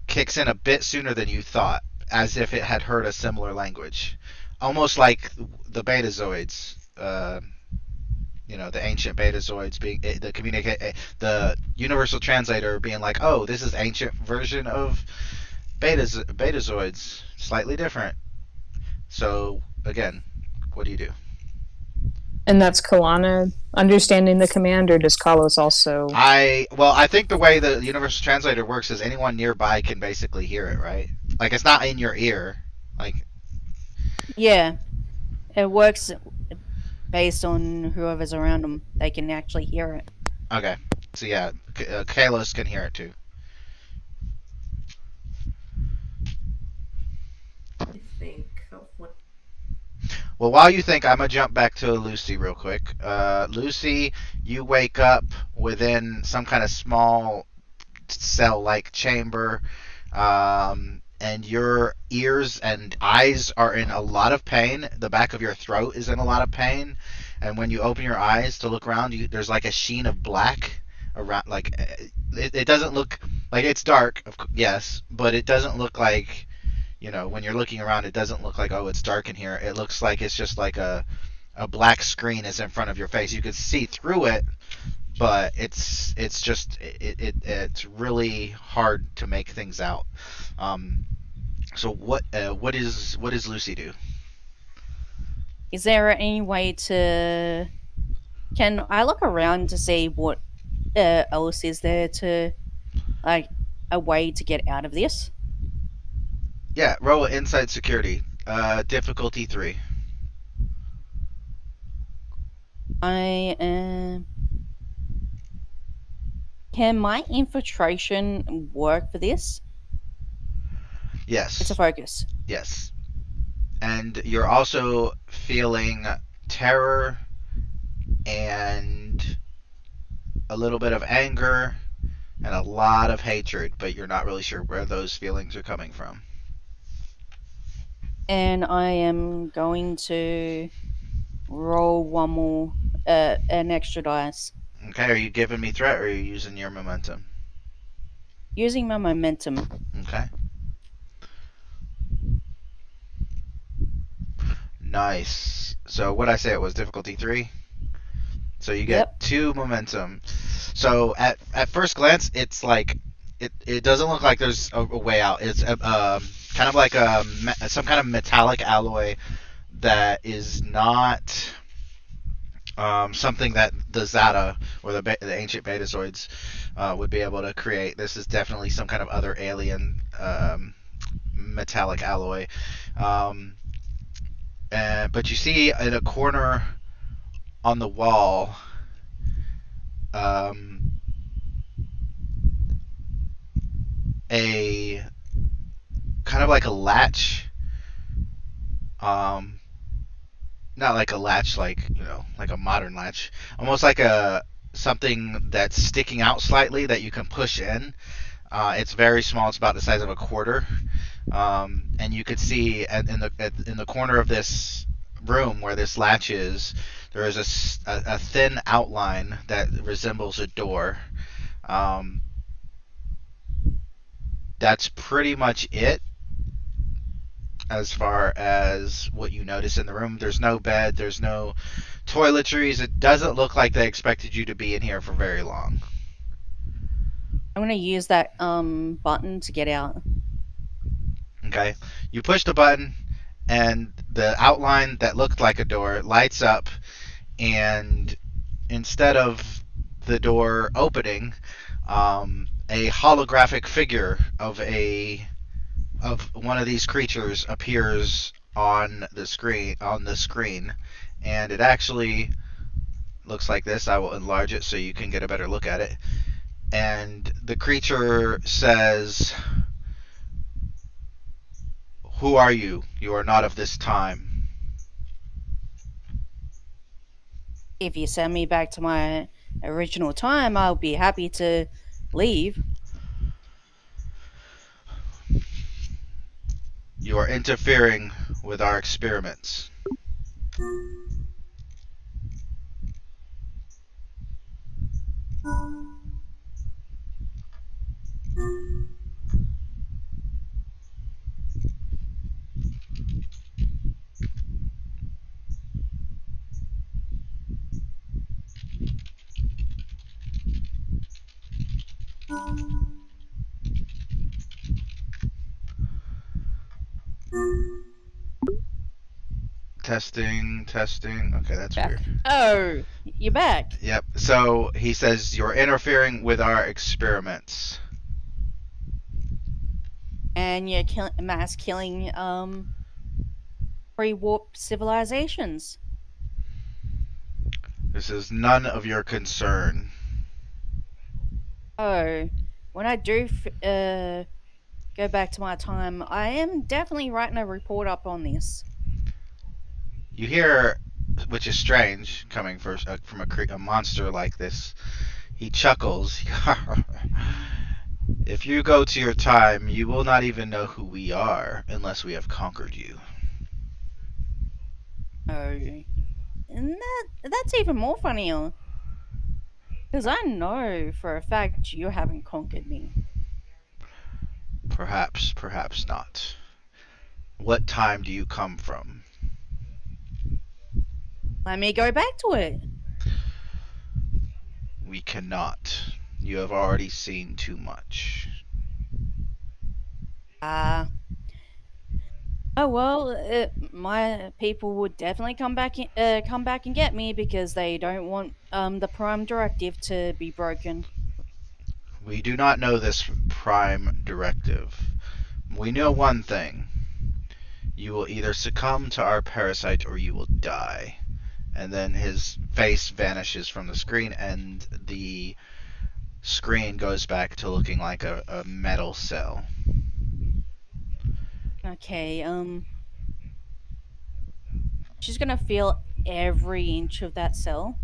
kicks in a bit sooner than you thought, as if it had heard a similar language. Almost like the Betazoids, the ancient Betazoids being the universal translator being like, oh, this is ancient version of Betazoids, slightly different. So again, what do you do? And that's Kalana understanding the command, or does Carlos also? I think the way the universal translator works is anyone nearby can basically hear it, right? Like it's not in your ear, like. Yeah, it works based on whoever's around them. They can actually hear it. Okay, so yeah, Kalos can hear it too. I think of what. Well, while you think, I'm gonna jump back to Lucy real quick. Lucy, you wake up within some kind of small cell-like chamber, and your ears and eyes are in a lot of pain. The back of your throat is in a lot of pain, and when you open your eyes to look around, there's like a sheen of black around. Like it doesn't look like it's dark, yes, but it doesn't look like. When you're looking around, it doesn't look like, oh, it's dark in here. It looks like it's just like a black screen is in front of your face. You can see through it, but it's really hard to make things out. So what does Lucy do? Is there any way to? Can I look around to see what else is there to, like, a way to get out of this? Yeah, roll inside security. Difficulty 3. I Can my infiltration work for this? Yes. It's a focus. Yes. And you're also feeling terror and a little bit of anger and a lot of hatred, but you're not really sure where those feelings are coming from. And I am going to roll one more, an extra dice. Okay, are you giving me threat or are you using your momentum? Using my momentum. Okay. Nice. So what I say it was difficulty 3? So you get 2 momentum. So at first glance, it's like it doesn't look like there's a way out. It's kind of like some kind of metallic alloy that is not something that the Zata or the ancient Betazoids would be able to create. This is definitely some kind of other alien metallic alloy. Um, but you see in a corner on the wall, um, a kind of like a latch. Um, Not like a latch, like like a modern latch. Almost like a something that's sticking out slightly that you can push in. It's very small. It's about the size of a quarter. And you could see in the corner of this room where this latch is, there is a thin outline that resembles a door. Um, that's pretty much it as far as what you notice in the room. There's no bed. There's no toiletries. It doesn't look like they expected you to be in here for very long. I'm gonna use that button to get out. Okay, you push the button, and the outline that looked like a door lights up, and instead of the door opening, a holographic figure of one of these creatures appears on the screen, and it actually looks like this. I will enlarge it so you can get a better look at it. And the creature says, "Who are you? You are not of this time." If you send me back to my original time, I'll be happy to leave. You are interfering with our experiments. Testing, testing. Okay, that's Back. weird. Oh, you're back. Yep. So he says you're interfering with our experiments. And you're mass killing pre-warp civilizations. This is none of your concern. Oh, when I do go back to my time, I am definitely writing a report up on this. You hear, which is strange coming from a monster like this. He chuckles. If you go to your time, you will not even know who we are unless we have conquered you. Oh, and that's even more funnier. Because I know for a fact you haven't conquered me. Perhaps, perhaps not. What time do you come from? Let me go back to it. We cannot. You have already seen too much. Oh well, my people would definitely come back and get me because they don't want the prime directive to be broken. We do not know this prime directive. We know one thing. You will either succumb to our parasite or you will die. And then his face vanishes from the screen, and the screen goes back to looking like a metal cell. Okay, she's gonna feel every inch of that cell.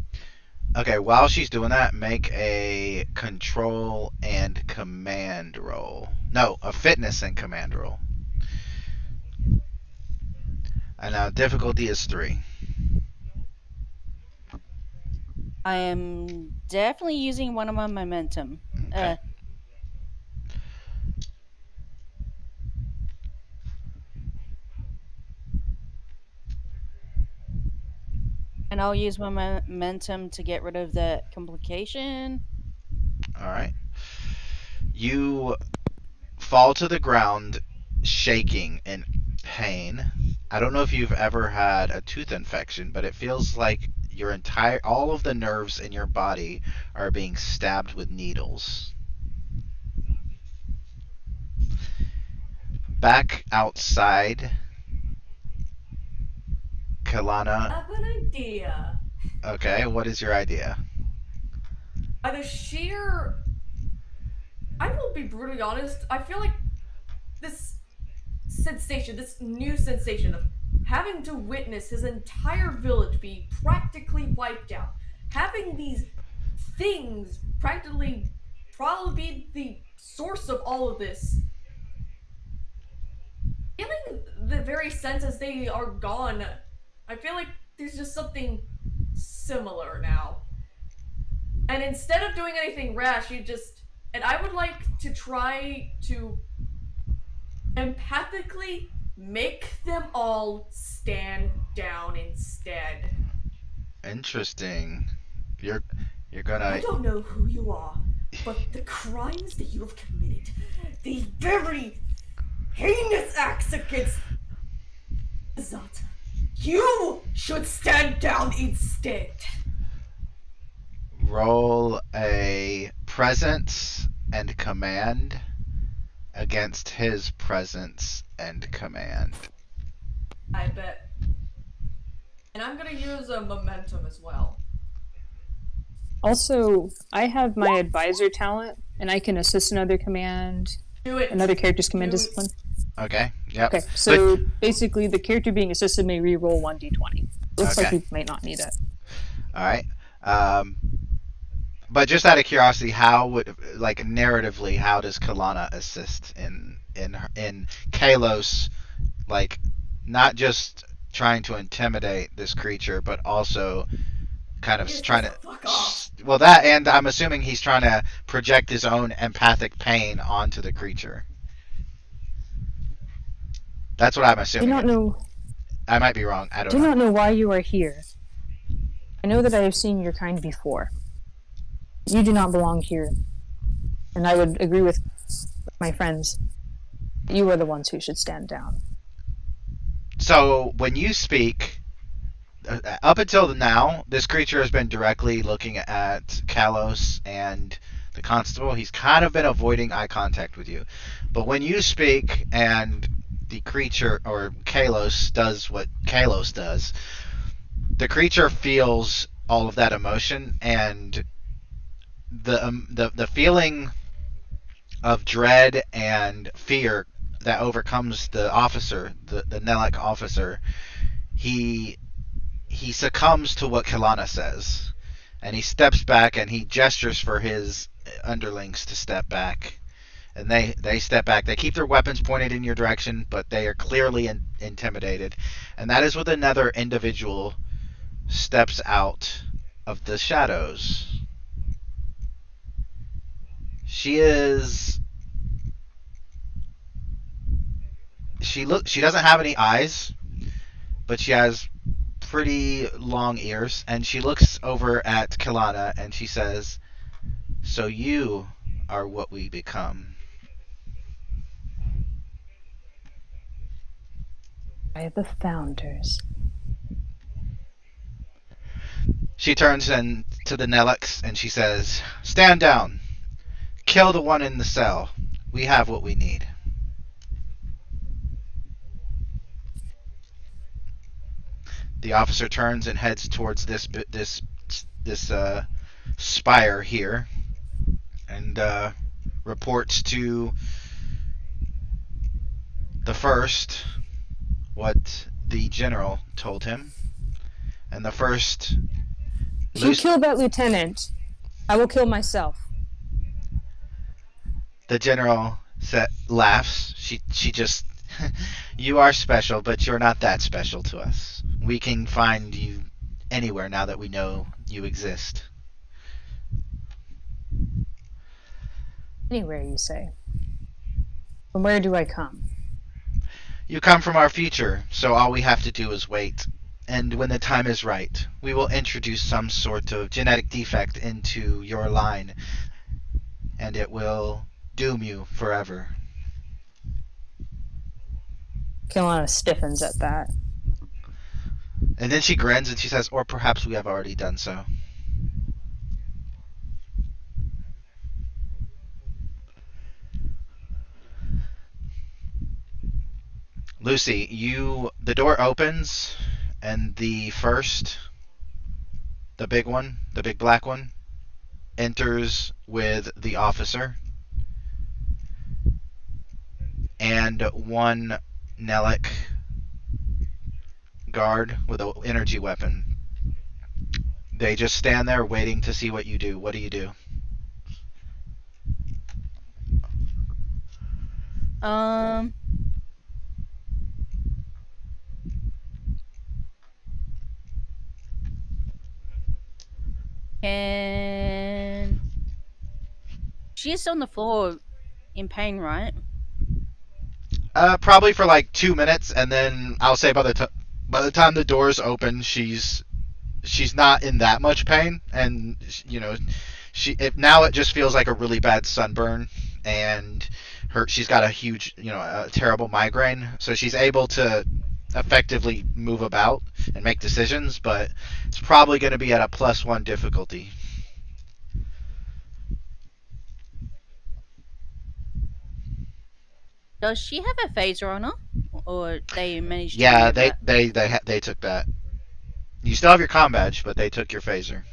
Okay, while she's doing that, make a control and command roll. No, a fitness and command roll. And now difficulty is 3. I am definitely using one of my momentum. Okay. And I'll use my momentum to get rid of the complication. Alright. You fall to the ground shaking in pain. I don't know if you've ever had a tooth infection, but it feels like all of the nerves in your body are being stabbed with needles. Back outside, I Kalana. have an idea. Okay, what is your idea? By the sheer, I will be brutally honest. I feel like this sensation, this new sensation of having to witness his entire village be practically wiped out, having these things practically probably be the source of all of this, feeling the very sense as they are gone, I feel like there's just something similar now. And instead of doing anything rash, you just. And I would like to try to empathically make them all stand down instead. Interesting. You're you're I gonna. don't know who you are, but the crimes that you have committed, the very heinous acts against Zat, you should stand down instead. Roll a presence and command against his presence and command. I bet. And I'm gonna use a momentum as well. Also, I have my advisor talent, and I can assist another command, Do it. another character's command Do it. discipline. Okay. Yep. Okay, so basically, the character being assisted may re-roll 1d20. Looks like Okay. we might not need it. All right. But just out of curiosity, how would, like, narratively, how does Kalana assist in Kalos, like, not just trying to intimidate this creature, but also kind of Just trying to. fuck off. Well, that, and I'm assuming he's trying to project his own empathic pain onto the creature. That's what I'm Do assuming. not know. I might be wrong. I don't Do know. not know why you are here. I know that I have seen your kind before. You do not belong here, and I would agree with my friends. You are the ones who should stand down. So when you speak, up until now, this creature has been directly looking at Kalos and the constable. He's kind of been avoiding eye contact with you. But when you speak and the creature, or Kalos, does what Kalos does, the creature feels all of that emotion, and the feeling of dread and fear that overcomes the officer, the Nelek officer, he succumbs to what Kalana says, and he steps back and he gestures for his underlings to step back, and they step back. They keep their weapons pointed in your direction, but they are clearly intimidated, and that is when another individual steps out of the shadows. She doesn't have any eyes, but she has pretty long ears, and she looks over at Kalana and she says, "So you are what we become." By the founders. She turns in to the Nelix and she says, "Stand down. Kill the one in the cell. We have what we need." The officer turns and heads towards this spire here, and reports to the first what the general told him. And the first, If you kill that lieutenant, I will kill myself. the general laughs. She just, "You are special, but you're not that special to us. We can find you anywhere now that we know you exist." Anywhere, you say. From where do I come? "You come from our future, so all we have to do is wait. And when the time is right, we will introduce some sort of genetic defect into your line, and it will doom you forever." Kilana stiffens at that. And then she grins and she says, "Or perhaps we have already done so." Lucy, the door opens, and the big one, the big black one, enters with the officer and one Nellic guard with an energy weapon. They just stand there waiting to see what you do. What do you do? Um, and she's on the floor in pain, right? Probably for like 2 minutes, and then I'll say by the time the doors open, she's not in that much pain, and now it just feels like a really bad sunburn, and she's got a terrible migraine, so she's able to effectively move about and make decisions, but it's probably going to be at a +1 difficulty. Does she have a phaser on her, or they managed to Yeah, remove that? they took that. You still have your comm badge, but they took your phaser.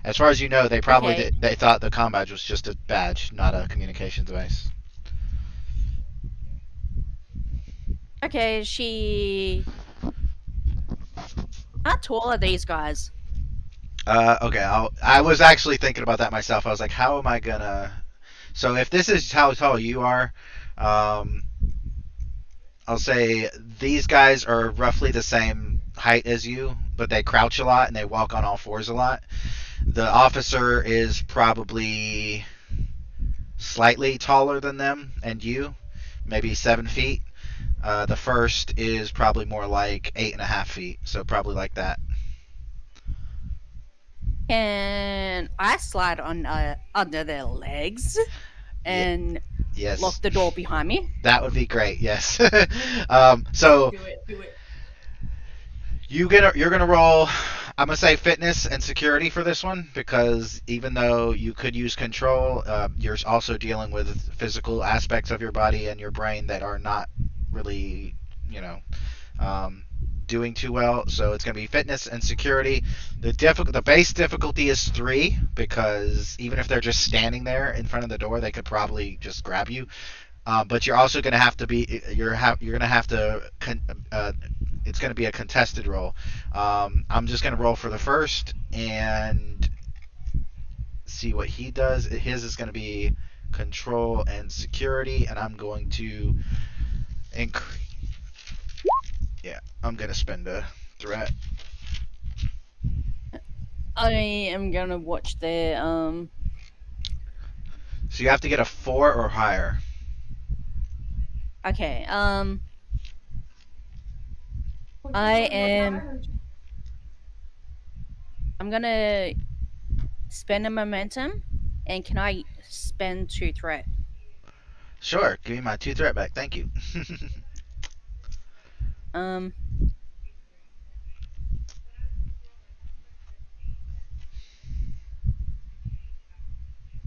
As far as you know, Okay. they thought the comm badge was just a badge, not a communication device. Okay, she. How tall are these guys? Okay, I was actually thinking about that myself. I was like, how am I gonna? So if this is how tall you are, um, I'll say these guys are roughly the same height as you, but they crouch a lot and they walk on all fours a lot. The officer is probably slightly taller than them and you, maybe 7 feet. The first is probably more like 8.5 feet, so probably like that. Can I slide on under their legs and Yes, lock the door behind me? that would be great. Yes. So Do it. Do it. you're gonna roll. I'm gonna say fitness and security for this one because even though you could use control, you're also dealing with physical aspects of your body and your brain that are not really, you know, um, doing too well. So it's gonna be fitness and security. The base difficulty is 3 because even if they're just standing there in front of the door, they could probably just grab you. But you're also going to have to be you're going to have to it's going to be a contested roll. I'm just going to roll for the first and see what he does. His is going to be control and security, and I'm going to increase. Yeah, I'm going to spend a threat. I am gonna watch their So you have to get a 4 or higher. Okay. I am. I'm gonna spend a momentum, and can I spend 2 threat? Sure, give me my 2 threat back. Thank you. Um.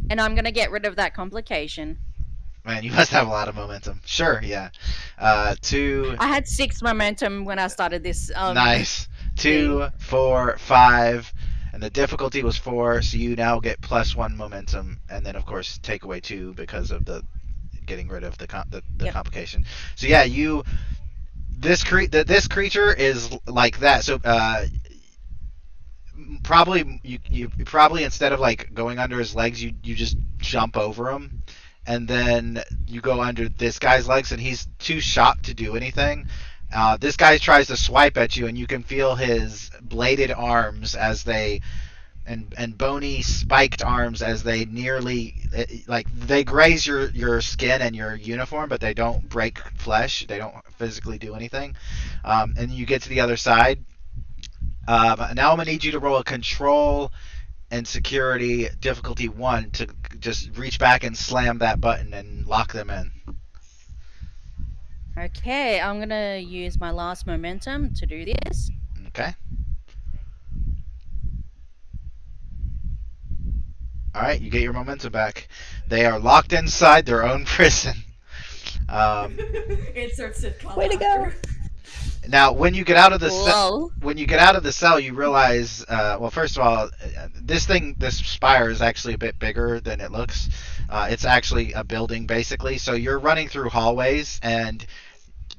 And I'm gonna get rid of that complication. Man, you must have a lot of momentum. Sure, yeah. 2. I had 6 momentum when I started this. Nice. 2, 4, 5, and the difficulty was 4, so you now get +1 momentum, and then of course take away 2 because of the getting rid of the Yep. complication. So yeah, this creature is like that. So probably you probably instead of like going under his legs, you just jump over him, and then you go under this guy's legs, and he's too shocked to do anything. This guy tries to swipe at you, and you can feel his bladed arms as they and bony spiked arms as they nearly like they graze your skin and your uniform, but they don't break flesh. They don't physically do anything. And you get to the other side. Now I'm gonna need you to roll a control and security difficulty 1 to just reach back and slam that button and lock them in. Okay, I'm gonna use my last momentum to do this. All right, you get your momentum back. They are locked inside their own prison. Um, Insert sitcom Way to go. laughter. Now, when you get out of the Lol. when you get out of the cell, you realize, well, first of all, this spire is actually a bit bigger than it looks. It's actually a building, basically. So you're running through hallways, and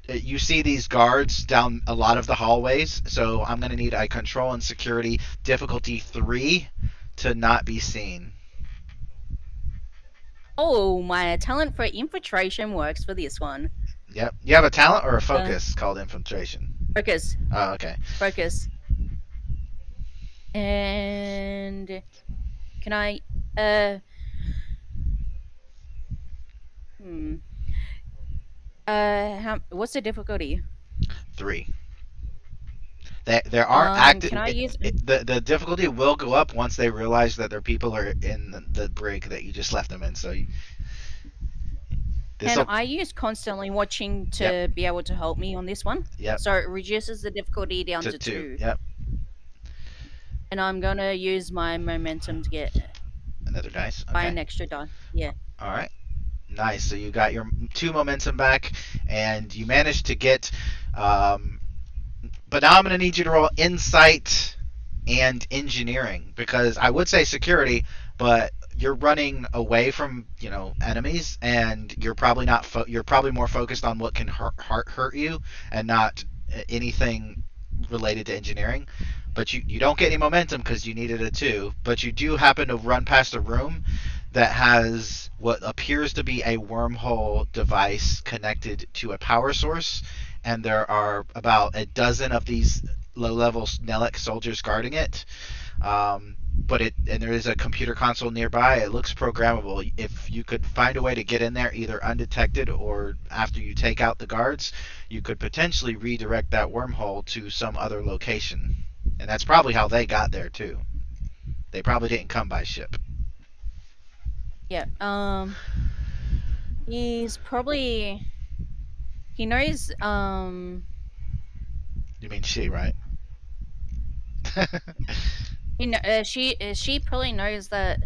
you see these guards down a lot of the hallways. So I'm going to need a control and security difficulty 3 to not be seen. Oh, my talent for infiltration works for this one. Yep. You have a talent or a focus called infiltration. Focus. Oh, okay. Focus. And can I what's the difficulty? 3. There aren't active. Can I use The difficulty will go up once they realize that their people are in the brig that you just left them in. So Can I use constantly watching to be able to help me on this one? Yep. So it reduces the difficulty down to 2. Yep. And I'm gonna use my momentum to get Another dice. Okay. buy an extra die. Yeah. All right. Nice. So you got your 2 momentum back, and you managed to get. But now I'm going to need you to roll insight and engineering, because I would say security, but you're running away from enemies, and you're probably not. You're probably more focused on what can hurt you, and not anything related to engineering. But you don't get any momentum because you needed a 2. But you do happen to run past a room that has what appears to be a wormhole device connected to a power source, and there are about a dozen of these low-level Nellic soldiers guarding it. And there is a computer console nearby. It looks programmable. If you could find a way to get in there either undetected or after you take out the guards, you could potentially redirect that wormhole to some other location. And that's probably how they got there too. They probably didn't come by ship. Yeah. He's probably. He knows. You mean she, right? She probably knows that.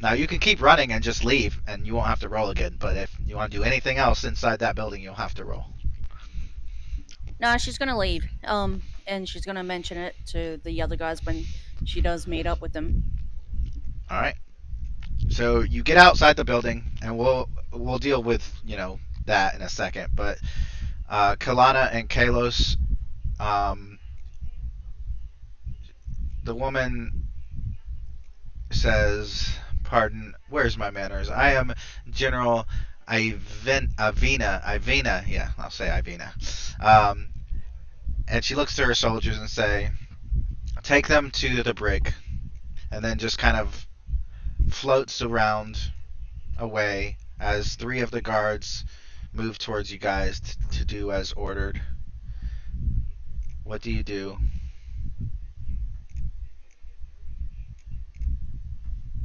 Now you can keep running and just leave, and you won't have to roll again. But if you want to do anything else inside that building, you'll have to roll. No, she's gonna leave. And she's gonna mention it to the other guys when she does meet up with them. All right. So you get outside the building, and we'll deal with that in a second. But Kalana and Kalos, the woman says, "Pardon, where's my manners? I am General Ivina. Yeah, I'll say Ivina." And she looks to her soldiers and say, "Take them to the brig," and then just kind of floats around away as 3 of the guards move towards you guys to do as ordered. What do you do?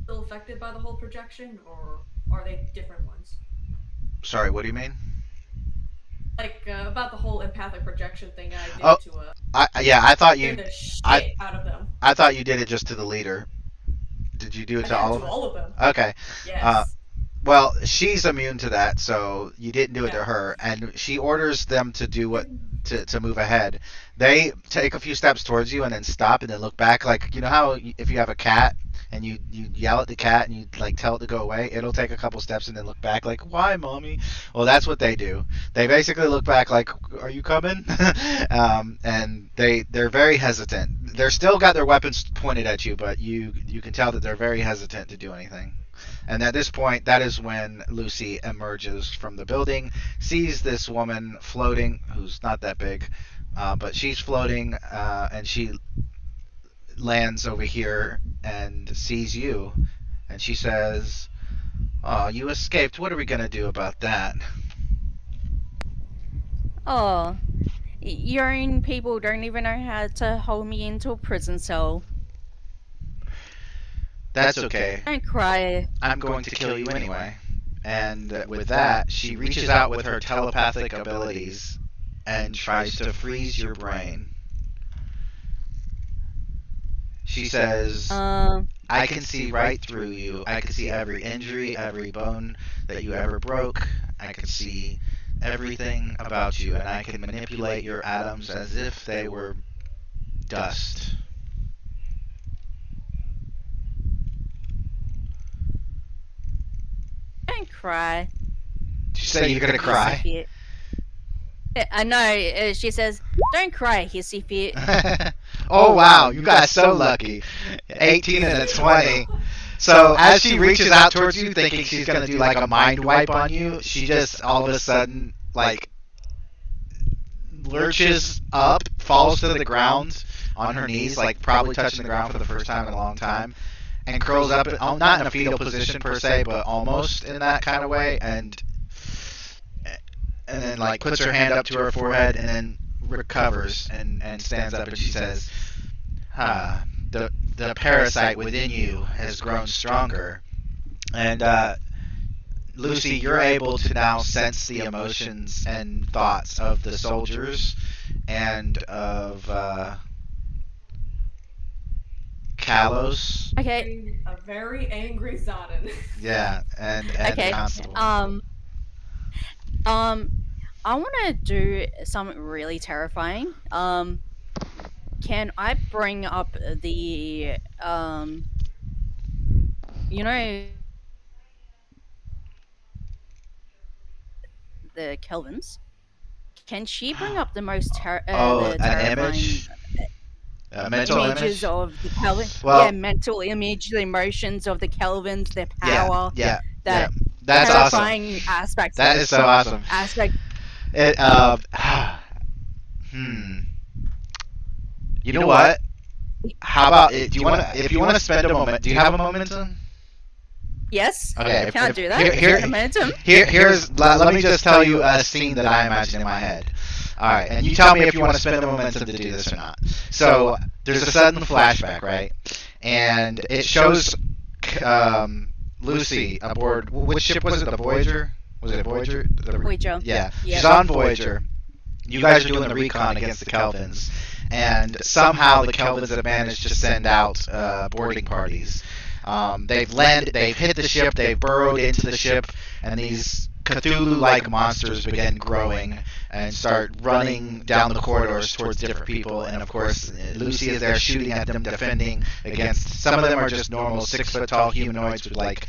Still affected by the whole projection, or are they different ones? Sorry, what do you mean? Like about the whole empathic projection thing I did to I thought you the shit out of them. I thought you did it just to the leader. Did you do it to all of them? All of them. Okay. Yes. Well, she's immune to that, so you didn't do it to her, and she orders them to do what to move ahead. They take a few steps towards you and then stop and then look back, like how if you have a cat and you yell at the cat and you tell it to go away, it'll take a couple steps and then look back like, "Why, mommy?" Well, that's what they do. They basically look back like, "Are you coming?" And they're very hesitant. They're still got their weapons pointed at you, but you can tell that they're very hesitant to do anything. And at this point, that is when Lucy emerges from the building, sees this woman floating, who's not that big, but she's floating, and she lands over here and sees you, and she says, "Oh, you escaped. What are we going to do about that?" Oh, your own people don't even know how to hold me into a prison cell. That's okay. Don't cry. I'm going to kill you anyway. And with that, she reaches out with her telepathic abilities and tries to freeze your brain. She says, Um. I can see right through you. I can see every injury, every bone that you ever broke. I can see everything about you, and I can manipulate your atoms as if they were dust. Don't cry. Did you say you're gonna Hissy cry? fit. I know. She says, "Don't cry, hissy fit." Oh wow, you got so lucky. 18 and a 20. So as she reaches out towards you, thinking she's gonna do like a mind wipe on you, she just all of a sudden like lurches up, falls to the ground on her knees, like probably touching the ground for the first time in a long time, and curls up, not in a fetal position per se, but almost in that kind of way, and then like puts her hand up to her forehead and then recovers and stands up and she says, the parasite within you has grown stronger. And Lucy, you're able to now sense the emotions and thoughts of the soldiers and of Kalos. Okay. A very angry Zaden. Yeah, and Okay. the constable. I want to do something really terrifying. Can I bring up the you know, the Kelvins? Can she bring up the most Oh, the an terrifying image? A mental images image? of the Kelvin? Well- yeah, mental image, the emotions of the Kelvins, their Yeah, power, yeah, that yeah. That's awesome. terrifying aspects. That is so awesome. Aspect. It, You know what? How about do you want to? If you want to spend a moment, do you have a momentum? Yes. Okay. Can I do that? Momentum. Here's. Let me just tell you a scene that I imagine in my head. All right, and you tell me if you want to spend the momentum to do this or not. So there's a sudden flashback, right? And it shows Lucy aboard. Which ship was it? The Voyager? Was it a Voyager? Voyager. Yeah. Yep. She's on Voyager. You guys are doing the recon against the Kelvins, and somehow the Kelvins have managed to send out boarding parties. They've landed, they've hit the ship, they've burrowed into the ship, and these Cthulhu-like monsters begin growing and start running down the corridors towards different people. And of course, Lucy is there shooting at them, defending against. Some of them are just normal 6-foot-tall humanoids with like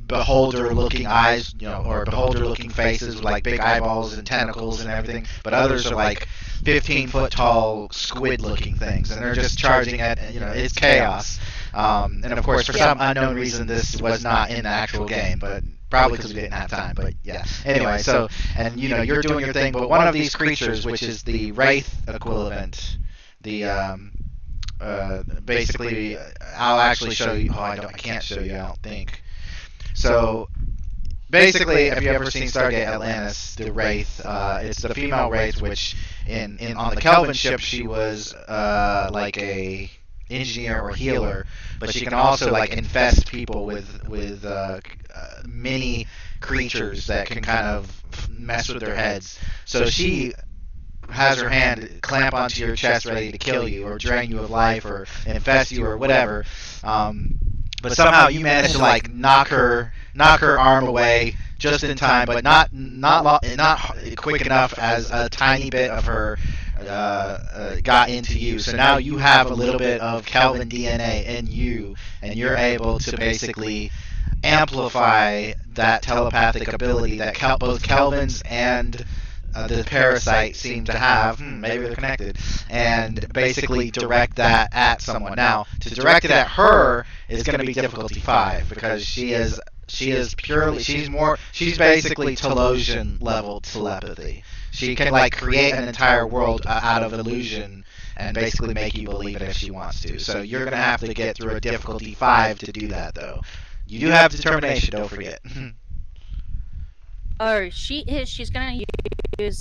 beholder-looking eyes, or beholder-looking faces with like big eyeballs and tentacles and everything. But others are like 15-foot-tall squid-looking things, and they're just charging at. It's chaos. And of course, for some unknown reason, this was not in the actual game, but probably because we didn't have time. But yeah. Anyway, so and you're doing your thing, but one of these creatures, which is the Wraith equivalent, the basically, I'll actually show you. Oh, I can't show you. I don't think. So basically, if you ever seen Stargate Atlantis, the Wraith, it's the female Wraith, which in on the Kelvin ship she was like a engineer or healer, but she can also like infest people with mini creatures that can kind of mess with their heads. So she has her hand clamp onto your chest ready to kill you or drain you of life or infest you or whatever. But somehow you manage to like knock her arm away just in time, but not quick enough as a tiny bit of her got into you. So now you have a little bit of Kelvin DNA in you, and you're able to basically amplify that telepathic ability that both Kelvins and the parasite seem to have. Maybe they're connected, and basically direct that at someone. Now, to direct it at her is going to be difficulty 5 because she's basically Telosian level telepathy. She can like create an entire world out of illusion and basically make you believe it if she wants to. So you're going to have to get through a difficulty 5 to do that, though. You do have determination, don't forget. Oh, she's gonna use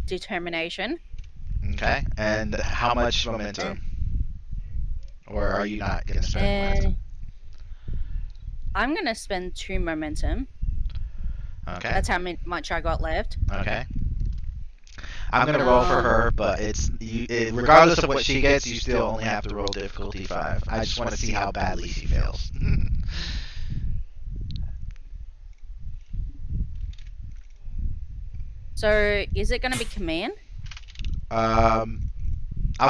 determination. Okay. And how much momentum? Or are you not gonna spend momentum? I'm gonna spend 2 momentum. Okay. That's how much I got left. Okay. I'm gonna roll for her, but regardless of what she gets, you still only have to roll difficulty 5. I just want to see how badly she fails. So, is it going to be command? I'll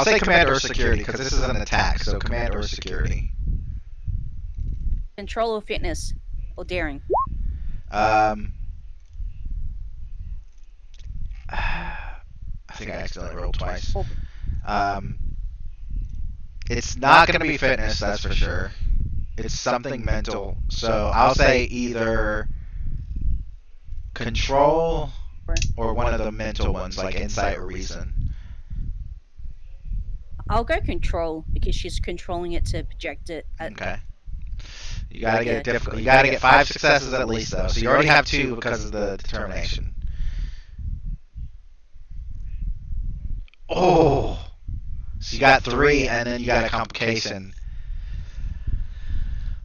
say command or security because this is an attack, so command or security. Control or fitness? Or daring? I think I accidentally rolled twice. It's not going to be fitness, that's for sure. It's something mental. So I'll say either control or one of the mental ones, like insight or reason. I'll go control because she's controlling it to project it. Okay. You gotta get difficult. You gotta get 5 successes at least, though. So you already have 2 because of the determination. Oh, so you got 3, and then you got a complication.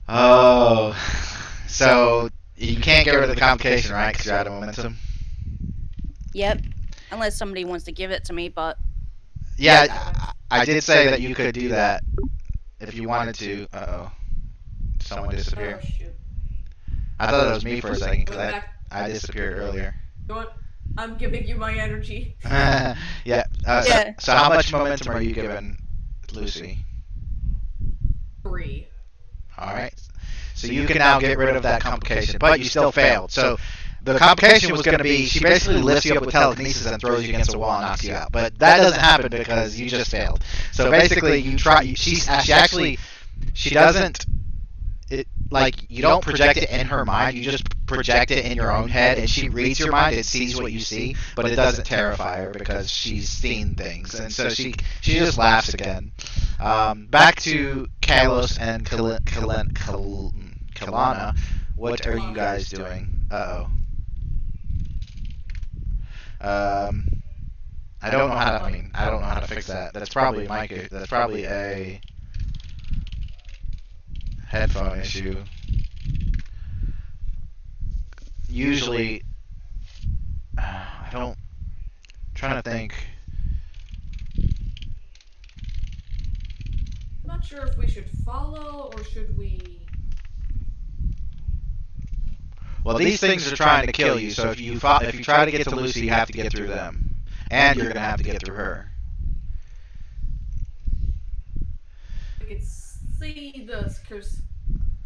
Oh, so you can't get rid of the complication, right? Because you're out of momentum. Yep. Unless somebody wants to give it to me, but Yeah, I did say that you could do that if you wanted to. Uh-oh. Someone disappeared. Oh, shoot. I thought it was me for a second because I disappeared earlier. You know what? I'm giving you my energy. Yeah. Yeah. So how much momentum are you giving Lucy? 3. All right. So you can now get rid of that complication, but you still failed. So the complication was going to be she basically lifts you up with telekinesis and throws you against a wall and knocks you out. But that doesn't happen because you just failed. So basically, you try. She doesn't. You don't project it in her mind. You just project it in your own head, and she reads your mind. It sees what you see, but it doesn't terrify her because she's seen things, and so she just laughs again. Back to Kalos and Kalana. What are you guys doing? I don't know how to. I don't know how to fix that. That's probably That's probably a headphone issue. Usually, I don't. I'm trying to think. I'm not sure if we should follow or should we. Well, these things are trying to kill you, so if you try to get to Lucy, you have to get through them, and you're gonna have to get through her.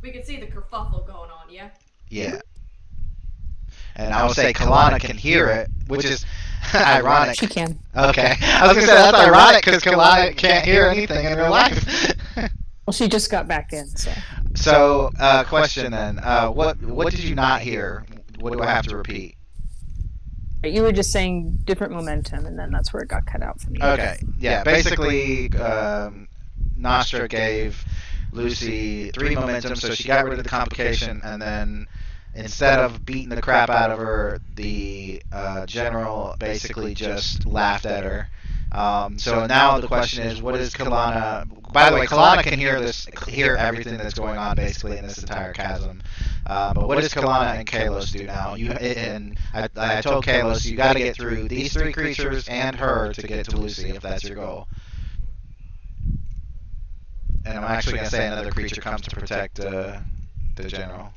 We could see the kerfuffle going on, yeah? Yeah. And I would say Kalana can hear it, which is ironic. She can. Okay. I was gonna say that's ironic because Kalana can't hear anything in her life. Well, she just got back in, so. So, question then. What did you not hear? What do I have to repeat? You were just saying different momentum, and then that's where it got cut out for me. Okay. Yeah. Basically, Nostra gave Lucy 3 momentum, so she got rid of the complication, and then instead of beating the crap out of her, the general basically just laughed at her. So now the question is, what is Kalana? By the way, Kalana can hear everything that's going on basically in this entire chasm. But what does Kalana and Kalos do now? I told Kalos you got to get through these 3 creatures and her to get to Lucy if that's your goal. And I'm actually going to say another creature comes to protect the general.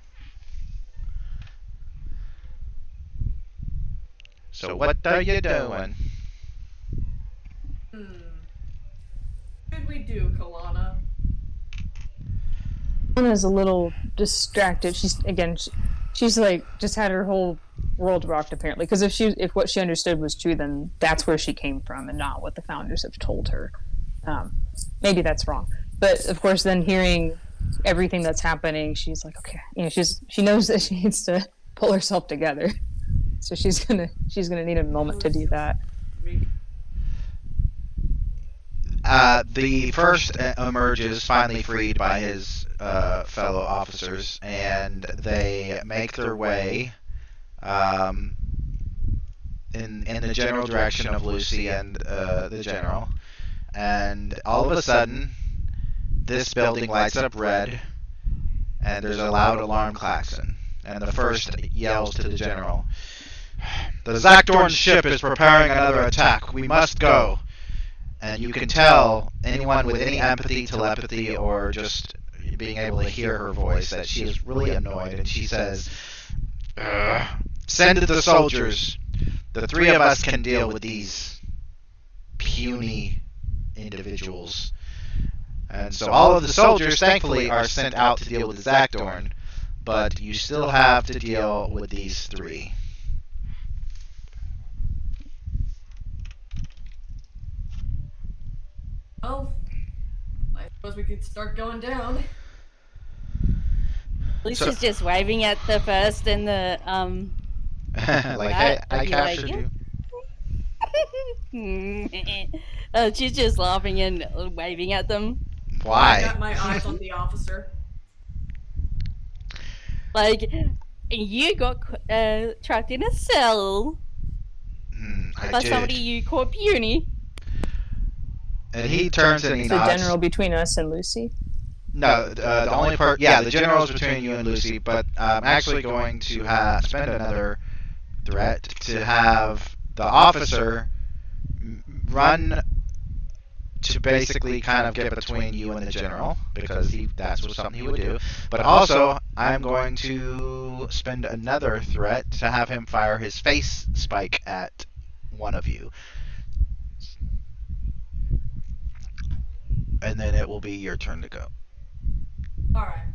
So what are you doing? What should we do, Kalana? Anna's a little distracted. She's like just had her whole world rocked apparently. Because if what she understood was true, then that's where she came from, and not what the founders have told her. Maybe that's wrong, but of course, then hearing everything that's happening, she's like, okay, she knows that she needs to pull herself together. So she's gonna need a moment to do that. The first emerges, finally freed by his fellow officers, and they make their way in the general direction of Lucy and the general. And all of a sudden, this building lights up red, and there's a loud alarm klaxon. And the first yells to the general, The Zakdorn ship is preparing another attack. We must go. And you can tell anyone with any empathy, telepathy, or just being able to hear her voice that she is really annoyed, and she says, "Send the soldiers. The three of us can deal with these puny individuals." And so all of the soldiers, thankfully, are sent out to deal with the Zakdorn, but you still have to deal with these three. Well, I suppose we could start going down. Lucy's just waving at the first and the Like, hey, I captured you. she's just laughing and waving at them. I Why? got my eyes on the officer. Like, you got trapped in a cell I by did. somebody you call puny. And he turns and he The nods. general between us and Lucy. No, the only part. Yeah, the general is between you and Lucy, but I'm actually going to spend another threat to have the officer run to basically kind of get between you and the general, because that's what something he would do. But also, I'm going to spend another threat to have him fire his face spike at one of you. And then it will be your turn to go. Alright.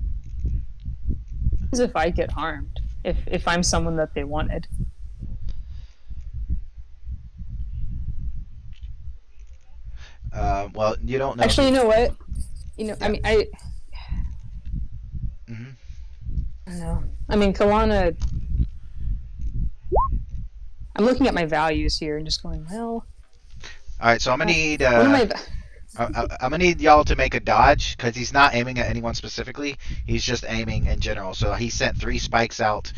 As if I get harmed. If I'm someone that they wanted. Well, you don't know. Actually, you know what? You know, Yeah. I mean, I Mhm. don't know. I mean, Kalana. I'm looking at my values here and just going, well. All right, so I'm gonna need. What am I? I'm gonna need y'all to make a dodge, because he's not aiming at anyone specifically. He's just aiming in general. So he sent 3 spikes out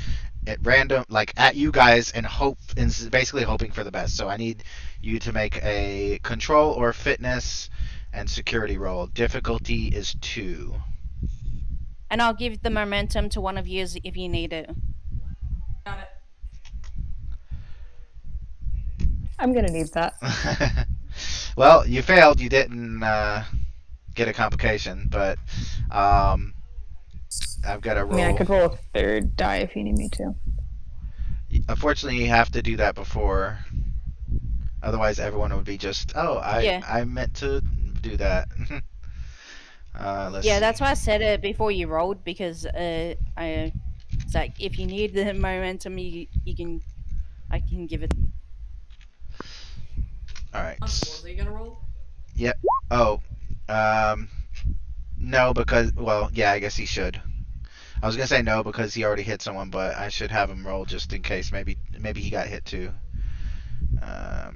at random, like at you guys, and basically hoping for the best. So I need you to make a control or fitness and security roll. Difficulty is 2. And I'll give the momentum to one of you if you need it. Got it. I'm gonna need that. Well, you failed. You didn't get a complication, but I've got to I roll. mean, I could roll a third die if you need me to. Unfortunately, you have to do that before. Otherwise, everyone would be just, I meant to do that. Let's see. That's why I said it before you rolled, because it's like, if you need the momentum, I can give it. All right. Was he gonna roll? Yep. Oh, no, because, well, yeah, I guess he should. I was gonna say no because he already hit someone, but I should have him roll just in case. Maybe he got hit too. All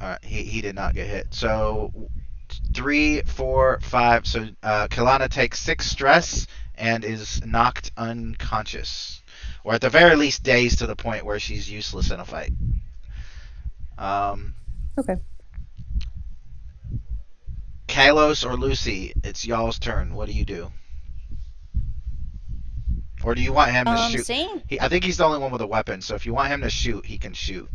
right, he did not get hit. So 3, 4, 5. So Kalana takes 6 stress and is knocked unconscious, or at the very least dazed to the point where she's useless in a fight. Okay. Kalos or Lucy, it's y'all's turn. What do you do? Or do you want him to shoot? I think he's the only one with a weapon, so if you want him to shoot, he can shoot.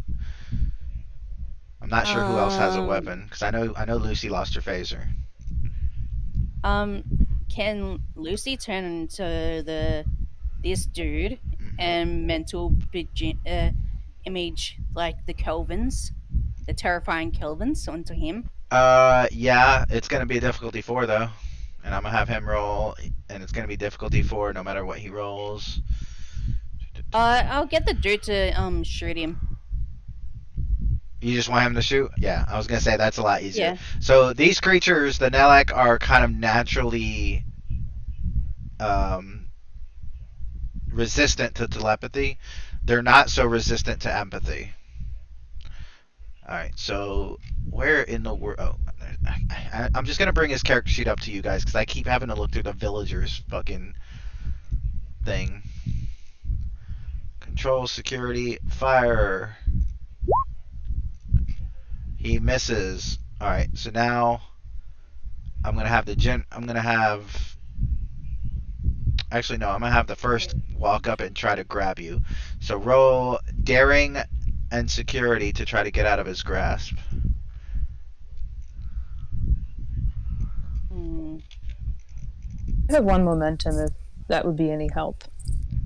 I'm not sure who else has a weapon, because I know Lucy lost her phaser. Can Lucy turn into this dude and mental image like the Kelvins, the terrifying Kelvins, onto him? Yeah, it's gonna be a difficulty 4 though, and I'm gonna have him roll, and it's gonna be difficulty 4 no matter what he rolls. I'll get the dude to shoot him. You just want him to shoot? Yeah, I was gonna say that's a lot easier. Yeah. So these creatures, the Nelek, are kind of naturally resistant to telepathy. They're not so resistant to empathy. Alright, so where in the world... Oh, I'm just going to bring his character sheet up to you guys, because I keep having to look through the villagers fucking thing. Control, security, fire. He misses. Alright, so now I'm going to have Actually, no. I'm gonna have the first walk up and try to grab you. So roll daring and security to try to get out of his grasp. Hmm. I have one momentum if that would be any help.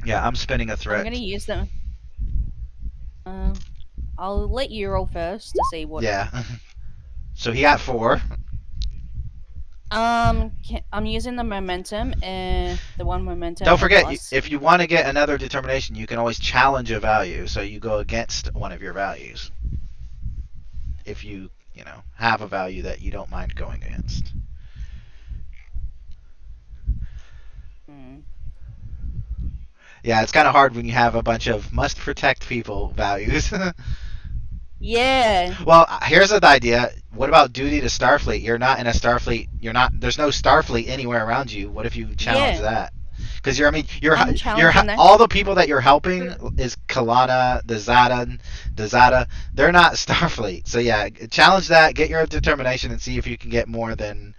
Yeah, I'm spinning a I'm threat. gonna use them. I'll let you roll first to see what. Yeah. So he got 4. I'm using the momentum and the one momentum Don't and forget, plus. if you want to get another determination, you can always challenge a value. So you go against one of your values. If you know, have a value that you don't mind going against. Hmm. Yeah, it's kind of hard when you have a bunch of must protect people values. Yeah. Well, here's the idea. What about duty to Starfleet? You're not in a Starfleet. You're not. There's no Starfleet anywhere around you. What if you challenge Yeah. that? Because I mean, you're I'm challenging that. all the people that you're helping is Kalana, the Zata. They're not Starfleet. So yeah, challenge that. Get your determination and see if you can get more than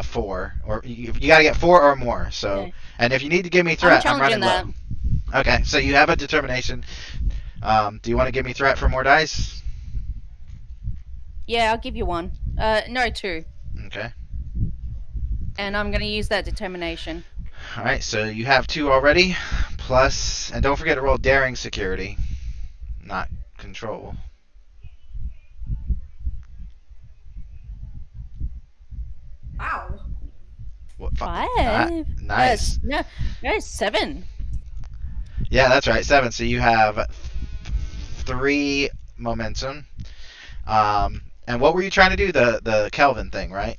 4, or you got to get 4 or more. So, Yeah. and if you need to give me I'm threat, I'm challenging running low. that. Okay, so you have a determination. Do you want to give me threat for more dice? Yeah, I'll give you one. No, 2. Okay. And I'm gonna use that determination. All right, so you have 2 already. Plus, and don't forget to roll daring security, not control. Wow. What? 5. Nice. No, 7. Yeah, that's right. 7. So you have 3 momentum. And what were you trying to do? The Kelvin thing, right?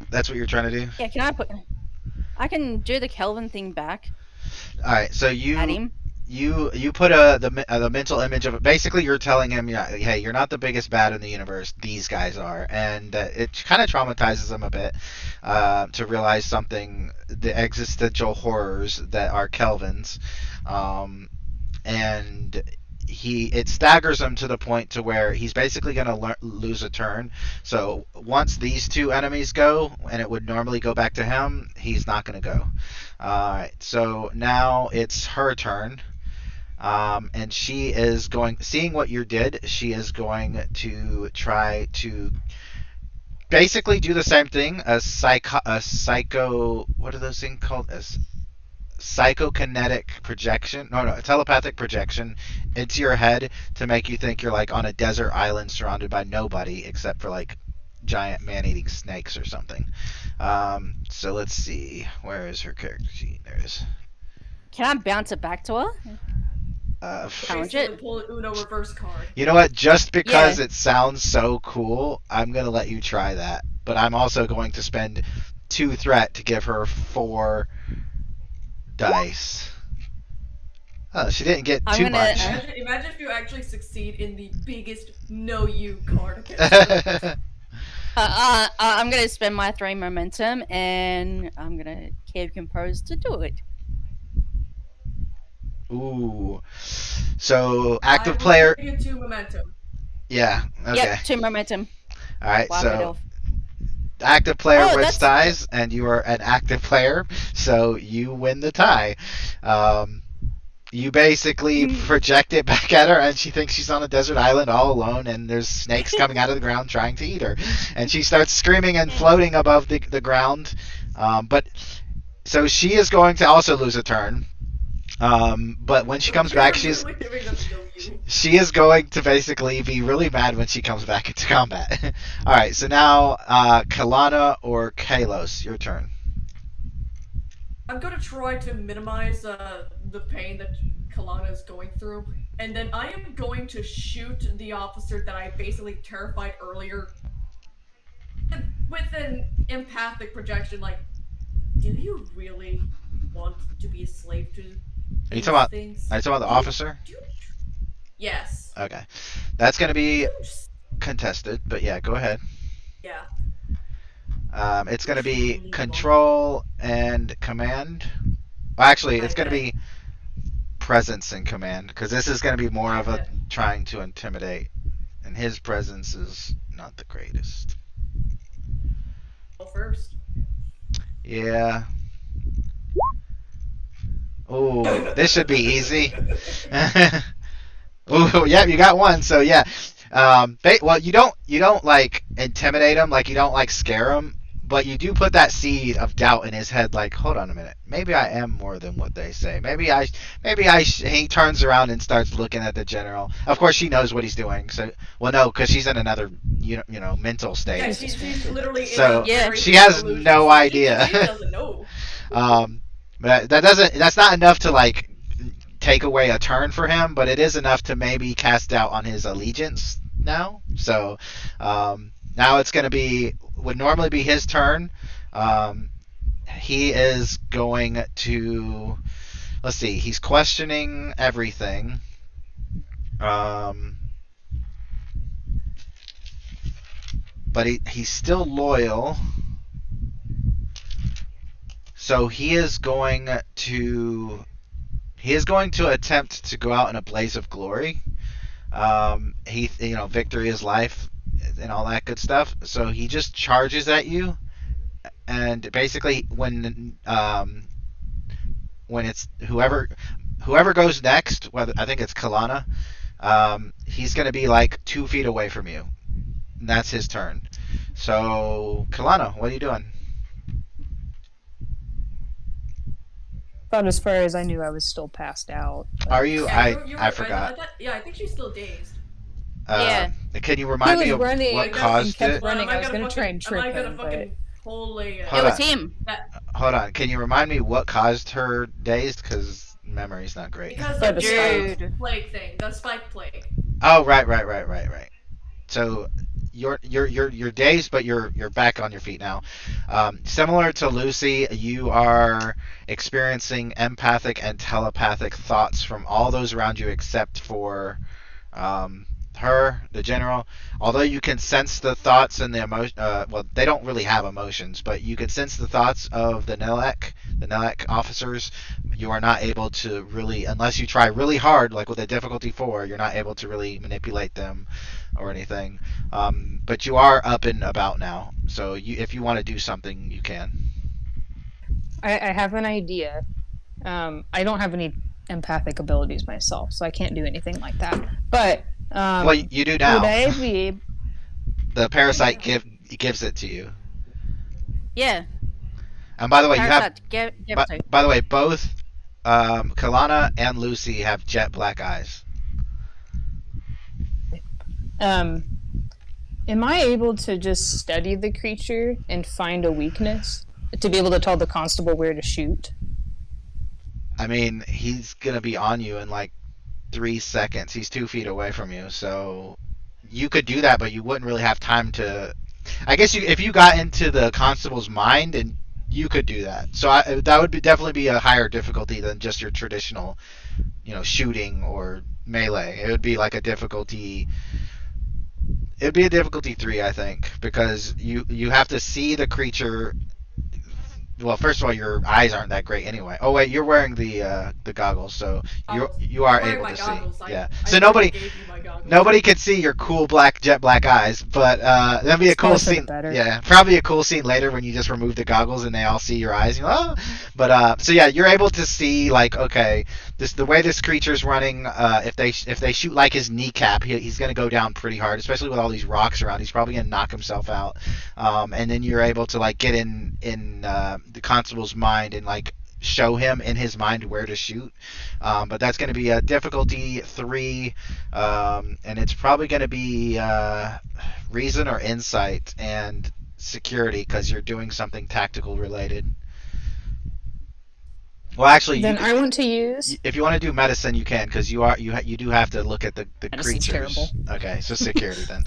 That's what you're trying to do. Yeah, I can do the Kelvin thing back All right. So at him. you put the mental image of it. Basically, you're telling him, yeah, hey, you're not the biggest bad in the universe. These guys are, and it kind of traumatizes him a bit to realize something, the existential horrors that are Kelvins, and it staggers him to the point to where he's basically going to lose a turn. So once these 2 enemies go, and it would normally go back to him, he's not going to go. All right. So now it's her turn. And she is going, seeing what you did, she is going to try to basically do the same thing. A psycho, what are those things called? As psychokinetic projection. No, a telepathic projection into your head to make you think you're like on a desert island surrounded by nobody except for like giant man-eating snakes or something. So let's see. Where is her character sheet? There it is. Can I bounce it back to her? Challenge Basically, it. pull an Uno reverse card. You know what? Just because Yeah. it sounds so cool, I'm going to let you try that. But I'm also going to spend 2 threat to give her 4 dice. Oh, she didn't get I'm too gonna- much. Imagine if you actually succeed in the biggest no you card against her. I'm gonna spend my 3 momentum and I'm gonna keep composed to do it. Ooh. So I active will player. give you 2 momentum. Yeah. Okay. Yep, 2 momentum. All right. Wipe it So off. active player Oh, wins that's- ties, and you are an active player, so you win the tie. You basically project it back at her, and she thinks she's on a desert island all alone, and there's snakes coming out of the ground trying to eat her. And she starts screaming and floating above the ground. But so she is going to also lose a turn. But when she comes back, You're really giving them no you. she is going to basically be really mad when she comes back into combat. All right, so now Kalana or Kalos, your turn. I'm gonna try to minimize the pain that Kalana is going through, and then I am going to shoot the officer that I basically terrified earlier with an empathic projection. Like, do you really want to be a slave to Are you these talking about? things? Are you talking about the officer? Yes. Okay, that's going to be You just- contested, but yeah, go ahead. Yeah. It's going to be control and command. Well, actually, it's going to be presence and command, because this is going to be more of a trying to intimidate, and his presence is not the greatest. Go first. Yeah. Ooh, this should be easy. Ooh, yeah, you got one. So yeah, well, you don't like intimidate him, like you don't like scare him, but you do put that seed of doubt in his head. Like, hold on a minute, maybe I am more than what they say. He turns around and starts looking at the general. Of course, she knows what he's doing. So, well, no, because she's in another mental state. Yeah, she's literally So in a very she has delusion, no so idea. She doesn't know. But that's not enough to like take away a turn for him, but it is enough to maybe cast doubt on his allegiance now. So now it's going to would normally be his turn. He is going to, let's see, he's questioning everything. But he's still loyal. So he is going to attempt to go out in a blaze of glory. Victory is life and all that good stuff. So he just charges at you, and basically when it's whoever goes next, whether I think it's Kalana, he's going to be like 2 feet away from you. And that's his turn. So Kalana, what are you doing? Thought as far as I knew, I was still passed out. Are you? Yeah, I forgot. I think she's still dazed. Yeah. Can you remind me of running what and caused kept it? running. I was gonna try and trip Am I gonna him, fucking pull a... Hold It was on. him. Hold on. Can you remind me what caused her dazed? Because memory's not great. Because But of the Dude. spike plague thing. The spike plague. Oh, right. So you're dazed, but you're back on your feet now. Similar to Lucy, you are experiencing empathic and telepathic thoughts from all those around you, except for her, the general. Although you can sense the thoughts and the emotion, well, they don't really have emotions, but you can sense the thoughts of the Nelek officers. You are not able to really, unless you try really hard, like with a difficulty 4, you're not able to really manipulate them or anything. But you are up and about now, so if you want to do something, you can. I have an idea. I don't have any empathic abilities myself, so I can't do anything like that. But Well, you do now. would I be? The parasite gives it to you. Yeah. And by the way, you have. Give it to. By the way, both Kalana and Lucy have jet black eyes. Am I able to just study the creature and find a weakness to be able to tell the constable where to shoot? I mean, he's gonna be on you in like 3 seconds. He's 2 feet away from you, so you could do that, but you wouldn't really have time to. I guess if you got into the constable's mind, and you could do that. So that would definitely be a higher difficulty than just your traditional, shooting or melee. It would be like a difficulty. It'd be a difficulty 3, I think, because you have to see the creature. Well, first of all, your eyes aren't that great anyway. Oh wait, you're wearing the goggles, so you are able to goggles. see. Yeah. I So nobody can see your cool jet black eyes, but that'd be a cool scene. Yeah, probably a cool scene later when you just remove the goggles and they all see your eyes. But so yeah, you're able to see like, okay, the way this creature's running. If they shoot like his kneecap, he's gonna go down pretty hard, especially with all these rocks around. He's probably gonna knock himself out. And then you're able to like get in the constable's mind and like show him in his mind where to shoot. But that's going to be a difficulty 3, and it's probably going to be reason or insight and security because you're doing something tactical related. Well, actually, Then I want to use. if you want to do medicine, you can because you do have to look at the Medicine's creatures. terrible. Okay, so security then.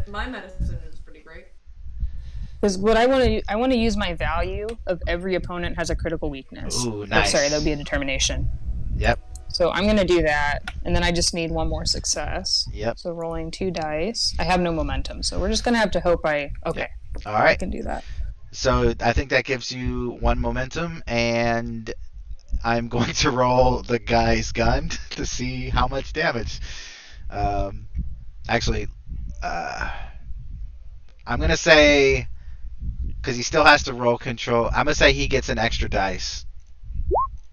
My medicine is pretty great. Because what I want to use my value of every opponent has a critical weakness. Ooh, nice. Oh, sorry, that would be a determination. Yep. So I'm gonna do that, and then I just need one more success. Yep. So rolling 2 dice. I have no momentum, so we're just gonna have to hope I. Okay. All I right. can do that. So I think that gives you 1 momentum, and I'm going to roll the guy's gun to see how much damage. Actually, I'm going to say, because he still has to roll control, I'm going to say he gets an extra dice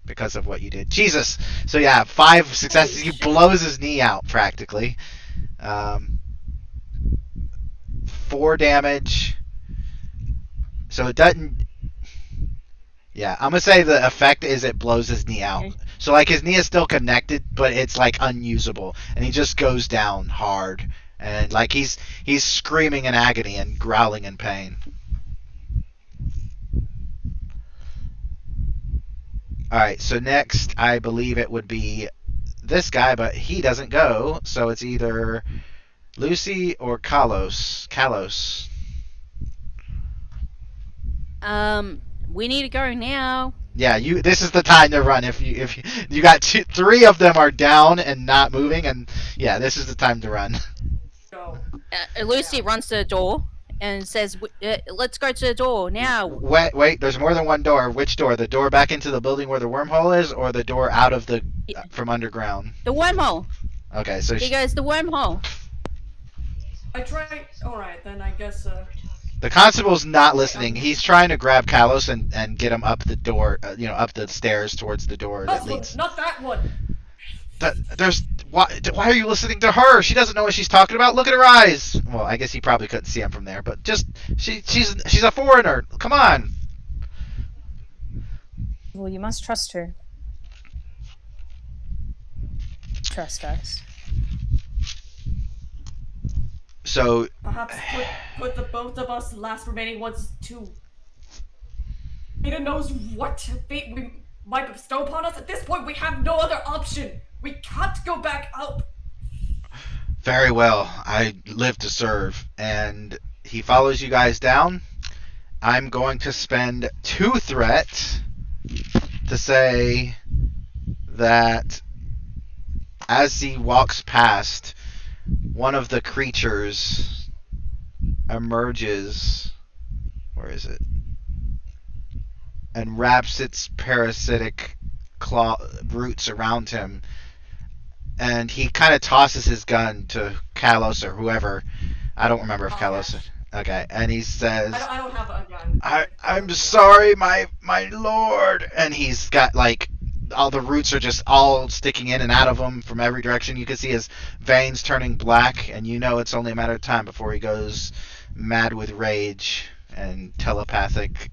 because of what you did. Jesus. So yeah, 5 successes. Holy He shit. blows his knee out practically. 4 damage. So it doesn't. Yeah, I'm gonna say the effect is it blows his knee out. Okay. So like his knee is still connected, but it's like unusable, and he just goes down hard, and like he's screaming in agony and growling in pain. All right, so next I believe it would be this guy, but he doesn't go, so it's either Lucy or Kalos. We need to go now. Yeah, you. This is the time to run. If you got 3 of them are down and not moving, and yeah, this is the time to run. Go. Lucy runs to the door and says, "Let's go to the door now." Wait. There's more than one door. Which door? The door back into the building where the wormhole is, or the door out of the from underground? The wormhole. Okay, so Here goes the wormhole. I try. Alright, then I guess, the constable's not listening. He's trying to grab Kalos and get him up the door, up the stairs towards the door that leads. Not that one! Why are you listening to her? She doesn't know what she's talking about. Look at her eyes. Well, I guess he probably couldn't see him from there, but just she's a foreigner. Come on. Well, you must trust her. Trust us. So Perhaps put the both of us, the last remaining ones, to... Ada knows what fate we might bestow upon us. At this point, we have no other option. We can't go back up. very well. I live to serve, and he follows you guys down. I'm going to spend 2 threat to say that as he walks past, one of the creatures emerges. Where is it? And wraps its parasitic claw roots around him. And he kind of tosses his gun to Kalos or whoever. I don't remember if Kalos. Okay, and he says, I don't have a gun. I'm sorry, my lord. And he's got like all the roots are just all sticking in and out of him from every direction. You can see his veins turning black, and you know it's only a matter of time before he goes mad with rage and telepathic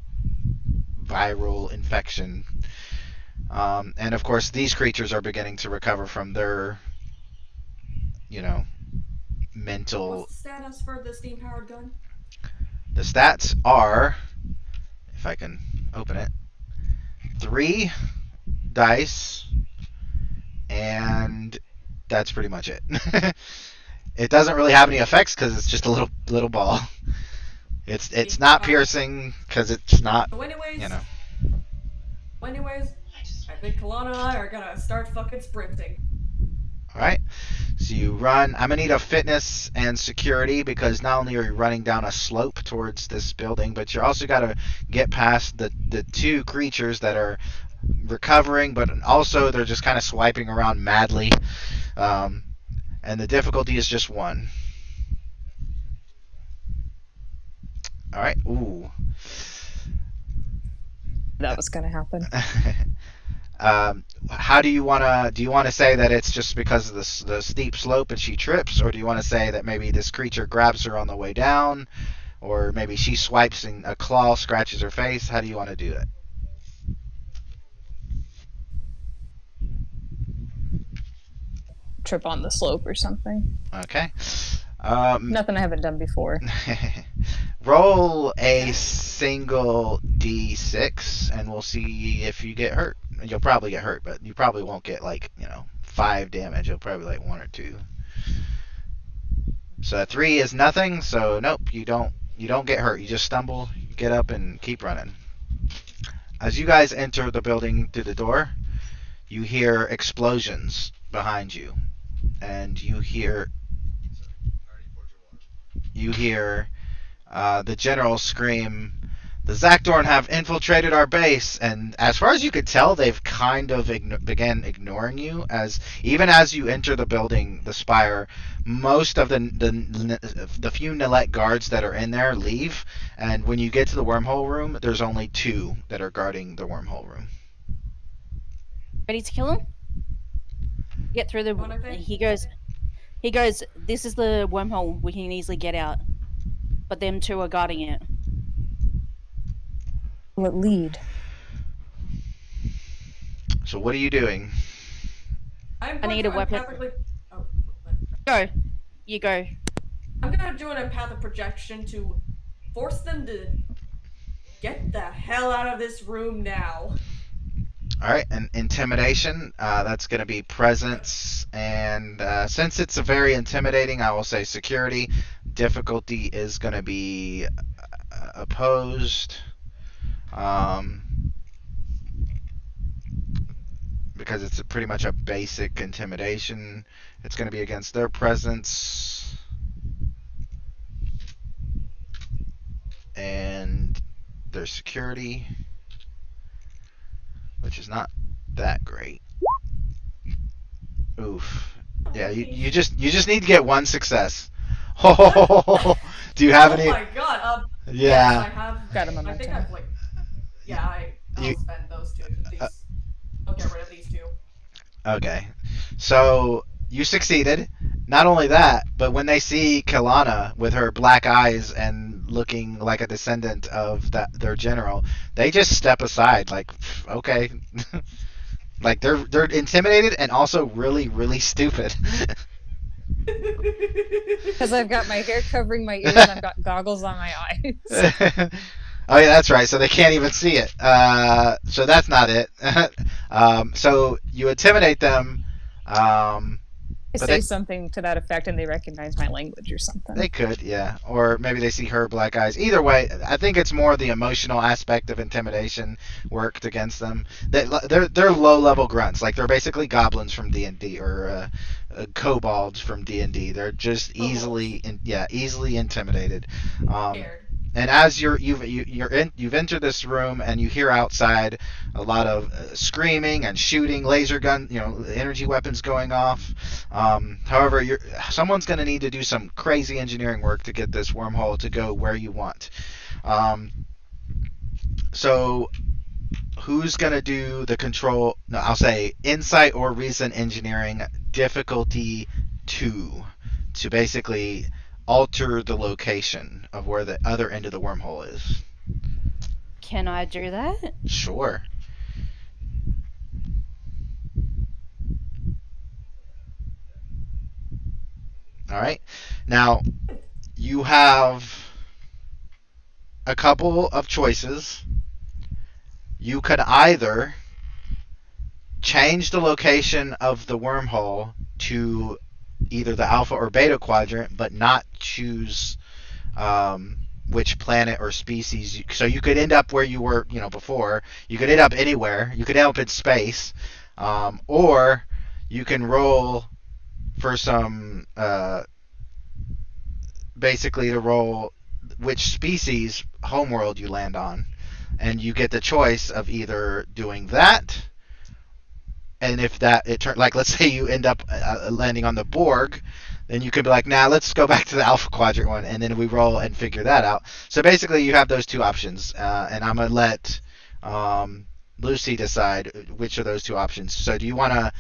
viral infection. And of course, these creatures are beginning to recover from their, mental. What's the status for the steam-powered gun? The stats are, if I can open it, 3 dice, and that's pretty much it. It doesn't really have any effects because it's just a little ball. It's not piercing because it's not, So anyways, I think Kalana and I are gonna start fucking sprinting. Alright, so you run. I'm going to need a fitness and security because not only are you running down a slope towards this building, but you also got to get past the 2 creatures that are recovering, but also they're just kind of swiping around madly. And the difficulty is just 1. Alright, ooh. That was gonna happen. How do you want to say that it's just because of the steep slope and she trips, or do you want to say that maybe this creature grabs her on the way down, or maybe she swipes and a claw scratches her face? How do you want to do it? Trip on the slope or something. Okay. Nothing I haven't done before. Roll a single d6, and we'll see if you get hurt. You'll probably get hurt, but you probably won't get 5 damage. You'll probably 1 or 2. So a 3 is nothing. So nope, you don't get hurt. You just stumble, you get up, and keep running. As you guys enter the building through the door, you hear explosions behind you, and you hear the general scream, "The Zakdorn have infiltrated our base," and as far as you could tell, they've kind of began ignoring you. Even as you enter the building, the spire, most of the few Nillet guards that are in there leave, and when you get to the wormhole room, there's only 2 that are guarding the wormhole room. Ready to kill him? Get through What I the. think? He goes. He goes. This is the wormhole. We can easily get out, but them two are guarding it. Will it lead? So what are you doing? I'm I going need to a weapon. empathically. Oh, Go. You go. I'm gonna do an empathic projection to force them to get the hell out of this room now. All right, and intimidation. That's going to be presence, and since it's a very intimidating, I will say security. Difficulty is going to be opposed, because it's pretty much a basic intimidation. It's going to be against their presence and their security, which is not that great. Oof. Yeah, you just need to get one success. Oh, do you have Oh any? my god. Yes, I Yeah. have. Got a I think momentum. I've like. Yeah, I'll You- spend those two. These. I'll get rid of these two. Okay. So you succeeded. Not only that, but when they see Kalana with her black eyes and looking like a descendant of their general, they just step aside like, okay. Like they're intimidated and also really really stupid. Because I've got my hair covering my ears and I've got goggles on my eyes. Oh yeah, that's right. So they can't even see it. So that's not it. So you intimidate them. I But say something to that effect and they recognize my language or something. they could, yeah. Or maybe they see her black eyes. Either way, I think it's more the emotional aspect of intimidation worked against them. They're low level grunts, like they're basically goblins from D&D or kobolds from D&D. They're just easily intimidated. Scared. And as you've entered this room and you hear outside a lot of screaming and shooting, laser gun, energy weapons going off. However, someone's going to need to do some crazy engineering work to get this wormhole to go where you want. So who's going to do the control? No, I'll say insight or reason engineering difficulty 2 to basically alter the location of where the other end of the wormhole is. Can I do that? Sure. All right. Now, you have a couple of choices. You could either change the location of the wormhole to either the alpha or beta quadrant, but not choose which planet or species. So you could end up where you were, before. You could end up anywhere. You could end up in space, or you can roll for some, basically to roll which species homeworld you land on, and you get the choice of either doing that. And if that like let's say you end up landing on the Borg, then you could be like, nah, let's go back to the Alpha Quadrant one, and then we roll and figure that out. So basically, you have those two options, and I'm gonna let Lucy decide which of those two options. So do you want to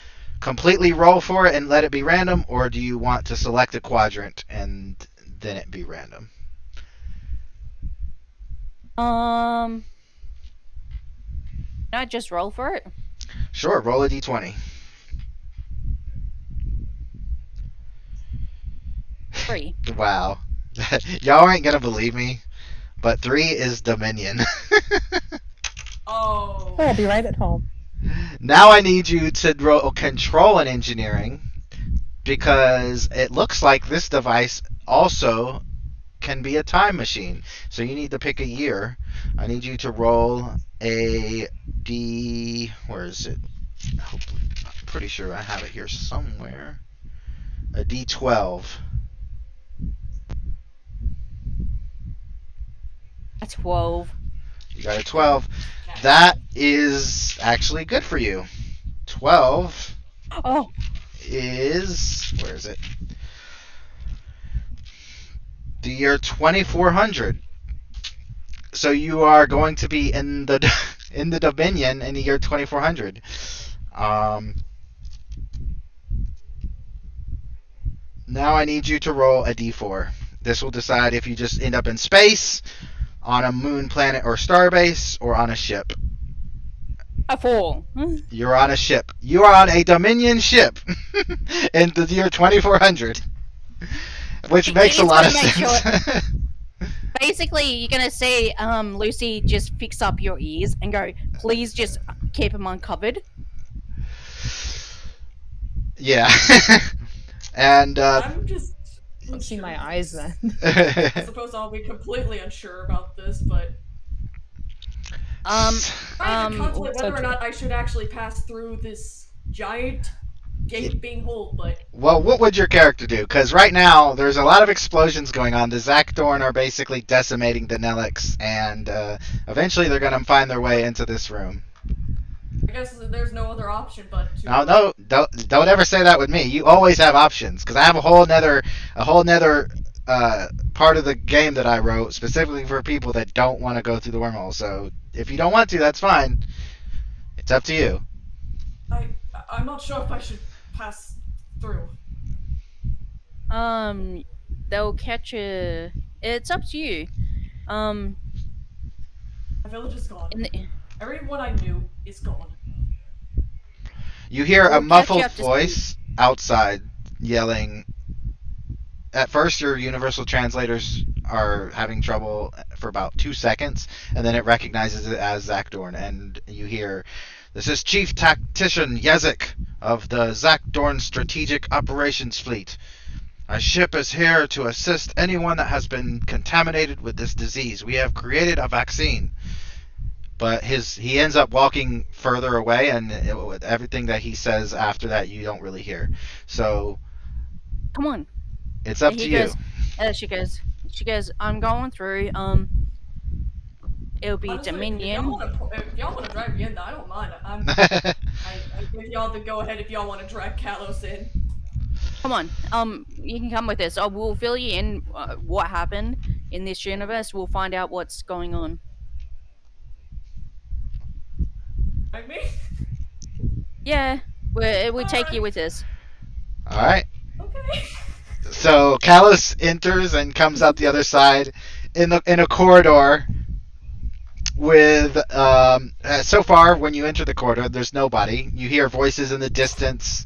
completely roll for it and let it be random, or do you want to select a quadrant and then it be random? Can I just roll for it? Sure, roll a d20. 3. Wow. Y'all ain't gonna believe me, but 3 is Dominion. Oh. I'll be right at home. Now I need you to roll control and engineering, because it looks like this device also can be a time machine. So you need to pick a year. I need you to roll a D. Where is it? I'm pretty sure I have it here somewhere. A D12. A 12. You got a 12. That is actually good for you. 12 Oh, is, where is it? The year 2400. So you are going to be in the Dominion in the year 2400. Um, Now I need you to roll a d4. This will decide if you just end up in space, on a moon, planet, or starbase, or on a ship. A 4. You're on a ship. You are on a Dominion ship in the year 2400, which makes a just lot of wanna make sense. Basically, you're gonna say, Lucy, just fix up your ears and go, please just keep them uncovered. Yeah. And I'm just. Don't see unsure. my eyes then. I suppose I'll be completely unsure about this, but Um, trying to contemplate so whether or true. not I should actually pass through this giant gaping hole, but well, what would your character do? Because right now there's a lot of explosions going on. The Zakdorn are basically decimating the Nelix, and eventually they're going to find their way into this room. I guess there's no other option but to. No, don't ever say that with me. You always have options, because I have a whole nother part of the game that I wrote specifically for people that don't want to go through the wormhole. So if you don't want to, that's fine. It's up to you. I'm not sure if I should pass through. they'll catch a. It's up to you. My village is gone. In the, Everyone I knew is gone. You hear a We'll catch you muffled up to voice outside yelling. At first, your universal translators are having trouble for about 2 seconds, and then it recognizes it as Zakdorn, and you hear, "This is Chief Tactician Yezik of the Zakdorn Strategic Operations Fleet. Our ship is here to assist anyone that has been contaminated with this disease. We have created a vaccine." But he ends up walking further away, and everything that he says after that you don't really hear. So come on. it's up He to you. goes, she goes, I'm going through, it'll be Honestly, Dominion. if y'all want to drag me in, I don't mind. I give y'all the go ahead if y'all want to drag Kalos in. Come on, you can come with us. We'll fill you in what happened in this universe. We'll find out what's going on. Drag me? Yeah, we'll take you with us. All right. Okay. So Callus enters and comes out the other side in a corridor with so far when you enter the corridor there's nobody. You hear voices in the distance.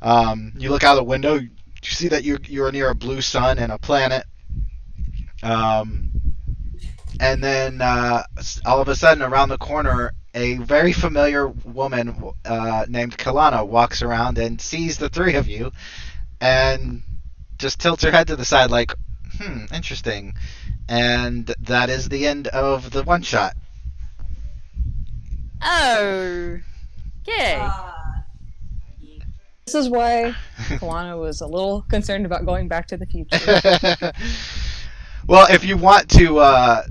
You look out the window, you see that you're near a blue sun and a planet. And then all of a sudden around the corner a very familiar woman named Kalana walks around and sees the three of you and just tilts her head to the side like, interesting. And that is the end of the one shot. Oh, okay. This is why Kalana was a little concerned about going back to the future. Well, if you want to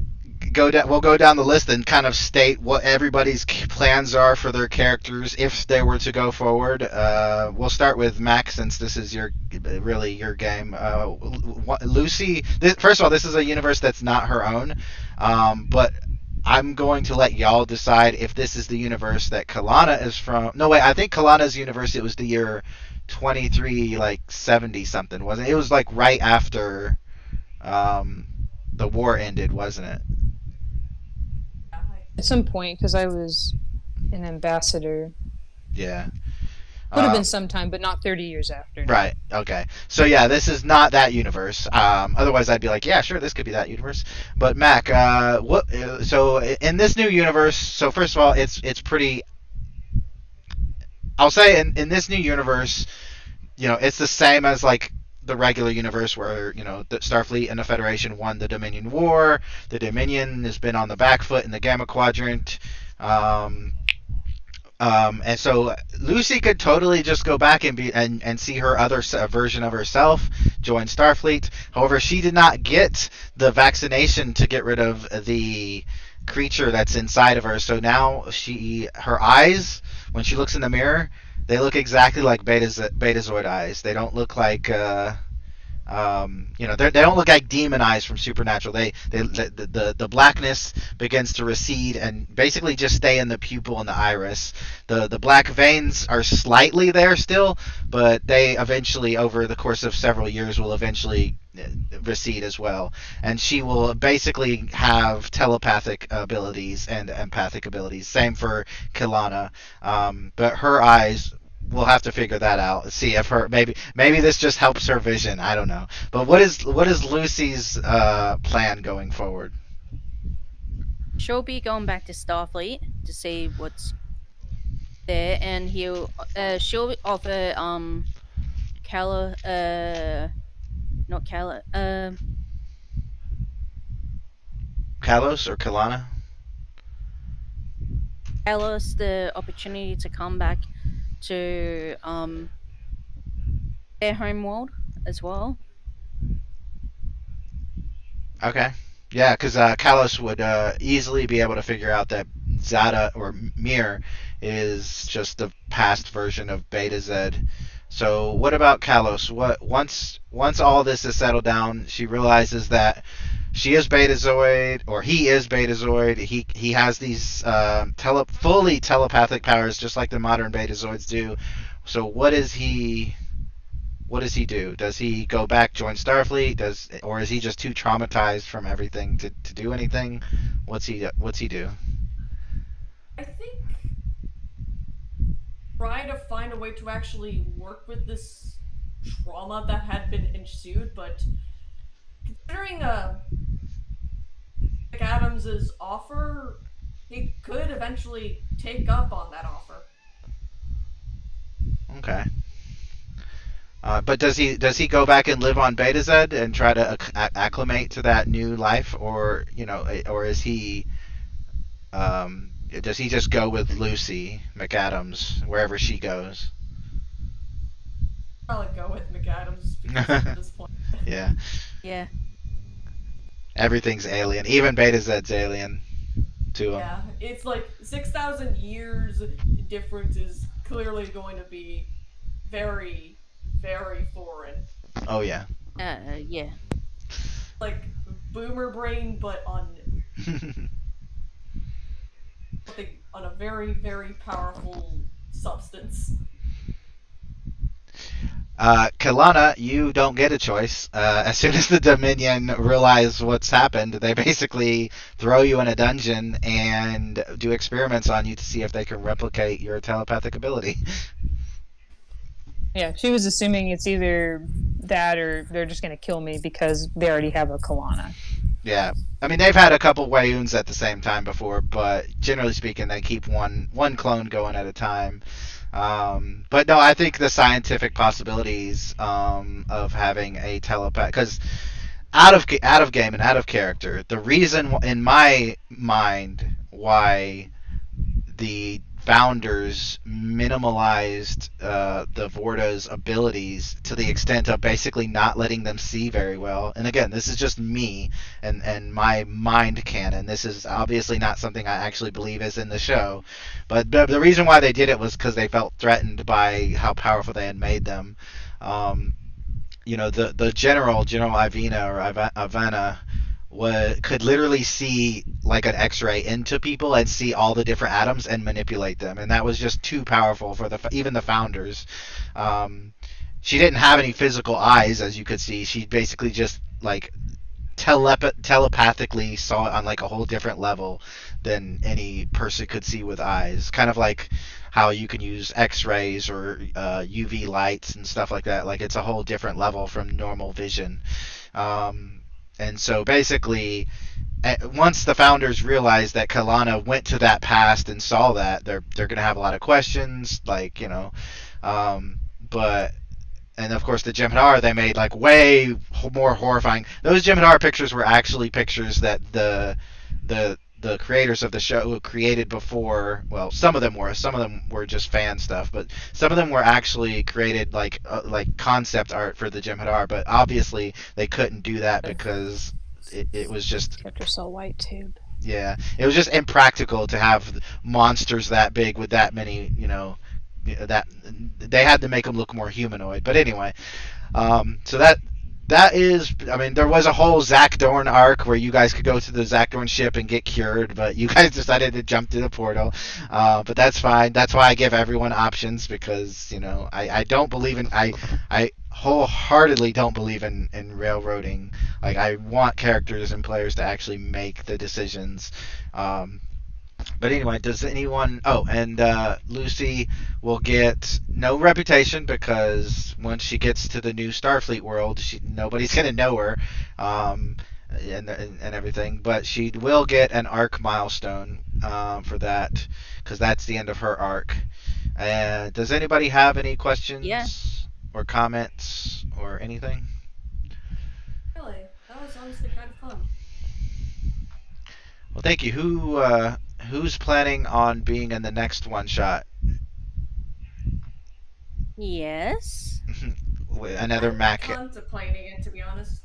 we'll go down the list and kind of state what everybody's plans are for their characters if they were to go forward. We'll start with Max since this is your game. Lucy, first of all, this is a universe that's not her own, but I'm going to let y'all decide if this is the universe that Kalana is from. No, wait, I think Kalana's universe, it was the year 2370 something, wasn't it? It was like right after the war ended, wasn't it? At some point, because I was an ambassador. Yeah. Would have been sometime, but not 30 years after. No. Right. Okay. So yeah, this is not that universe. Otherwise, I'd be like, yeah, sure, this could be that universe. But Mac, what? So in this new universe, so first of all, it's pretty. I'll say in this new universe, it's the same as like the regular universe where the Starfleet and the Federation won the Dominion War. The Dominion has been on the back foot in the Gamma Quadrant. And so Lucy could totally just go back and see her other version of herself, join Starfleet. However, she did not get the vaccination to get rid of the creature that's inside of her. So now her eyes, when she looks in the mirror, they look exactly like Betazoid eyes. They don't look like They don't look like demon eyes from Supernatural. The blackness begins to recede and basically just stay in the pupil and the iris. The black veins are slightly there still, but they eventually, over the course of several years, will eventually recede as well. And she will basically have telepathic abilities and empathic abilities. Same for Kilana, but her eyes, we'll have to figure that out. See if her maybe this just helps her vision. I don't know. But what is Lucy's plan going forward? She'll be going back to Starfleet to see what's there, and she'll offer Calla not Calla Kalos or Kilana? Alice the opportunity to come back to their home world as well. Okay. Yeah, because Kalos would easily be able to figure out that Zada or Mir is just the past version of Beta Z. So what about Kalos? Once all this is settled down, she realizes that she is Betazoid, or he is Betazoid. He has these fully telepathic powers, just like the modern Betazoids do. So what does he do? Does he go back, join Starfleet? Or is he just too traumatized from everything to do anything? What's he do? I think try to find a way to actually work with this trauma that had been ensued, but considering Adams's offer, he could eventually take up on that offer. Okay. But does he go back and live on Beta Z and try to acclimate to that new life, or or is he does he just go with Lucy McAdams wherever she goes? I'll go with McAdams at this point. Yeah, Yeah. everything's alien. Even Beta Z's alien to him. Yeah, it's like 6,000 years difference is clearly going to be very, very foreign. Oh yeah. Yeah. Like boomer brain, but on a very, very powerful substance. Kelana, you don't get a choice. As soon as the Dominion realize what's happened, they basically throw you in a dungeon and do experiments on you to see if they can replicate your telepathic ability. Yeah, she was assuming it's either that or they're just going to kill me because they already have a Kalana. Yeah. I mean, they've had a couple Wayuns at the same time before, but generally speaking, they keep one clone going at a time. But no, I think the scientific possibilities of having a telepath, because out of game and out of character, the reason in my mind why the founders minimalized the Vorta's abilities to the extent of basically not letting them see very well. And again, this is just me and my mind canon. This is obviously not something I actually believe is in the show. But the reason why they did it was because they felt threatened by how powerful they had made them. The General Ivana or Ivana could literally see like an X-ray into people and see all the different atoms and manipulate them, and that was just too powerful for even the founders. She didn't have any physical eyes, as you could see. She basically just like telepathically saw it on like a whole different level than any person could see with eyes. Kind of like how you can use X-rays or UV lights and stuff like that. Like it's a whole different level from normal vision. And so basically, once the founders realized that Kalana went to that past and saw that, they're going to have a lot of questions, but and of course the Jem'Hadar, they made like way more horrifying. Those Jem'Hadar pictures were actually pictures that the creators of the show created before. Well, some of them were just fan stuff, but some of them were actually created like concept art for the Jem'Hadar. But obviously they couldn't do that because it was just Kept her so white tube. Yeah, it was just impractical to have monsters that big with that many. That they had to make them look more humanoid. But anyway, so that is, I mean, there was a whole Zach Dorn arc where you guys could go to the Zach Dorn ship and get cured, but you guys decided to jump to the portal. But that's fine. That's why I give everyone options because I don't believe in I wholeheartedly don't believe in railroading. Like I want characters and players to actually make the decisions. But anyway, does anyone? Oh, and Lucy will get no reputation because once she gets to the new Starfleet world, nobody's gonna know her, and everything. But she will get an arc milestone for that because that's the end of her arc. And does anybody have any questions Yeah. or comments or anything? Really, that was honestly kind of fun. Well, thank you. Who's planning on being in the next one shot? Yes. Another I'm Mac. contemplating it, to be honest.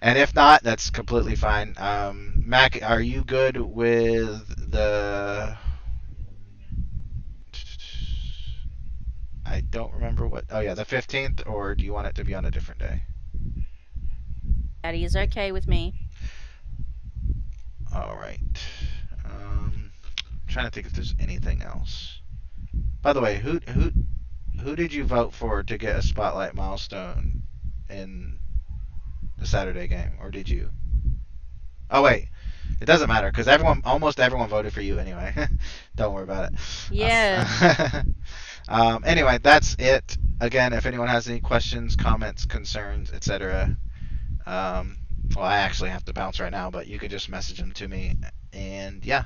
And if not, that's completely fine. Mac, are you good with the? I don't remember what. Oh yeah, the 15th, or do you want it to be on a different day? That is okay with me. All right. I'm trying to think if there's anything else. By the way, who did you vote for to get a spotlight milestone in the Saturday game, or did you? Oh wait, it doesn't matter because almost everyone voted for you anyway. Don't worry about it. Yeah. Anyway, that's it. Again, if anyone has any questions, comments, concerns, etc., well, I actually have to bounce right now, but you could just message them to me. And yeah,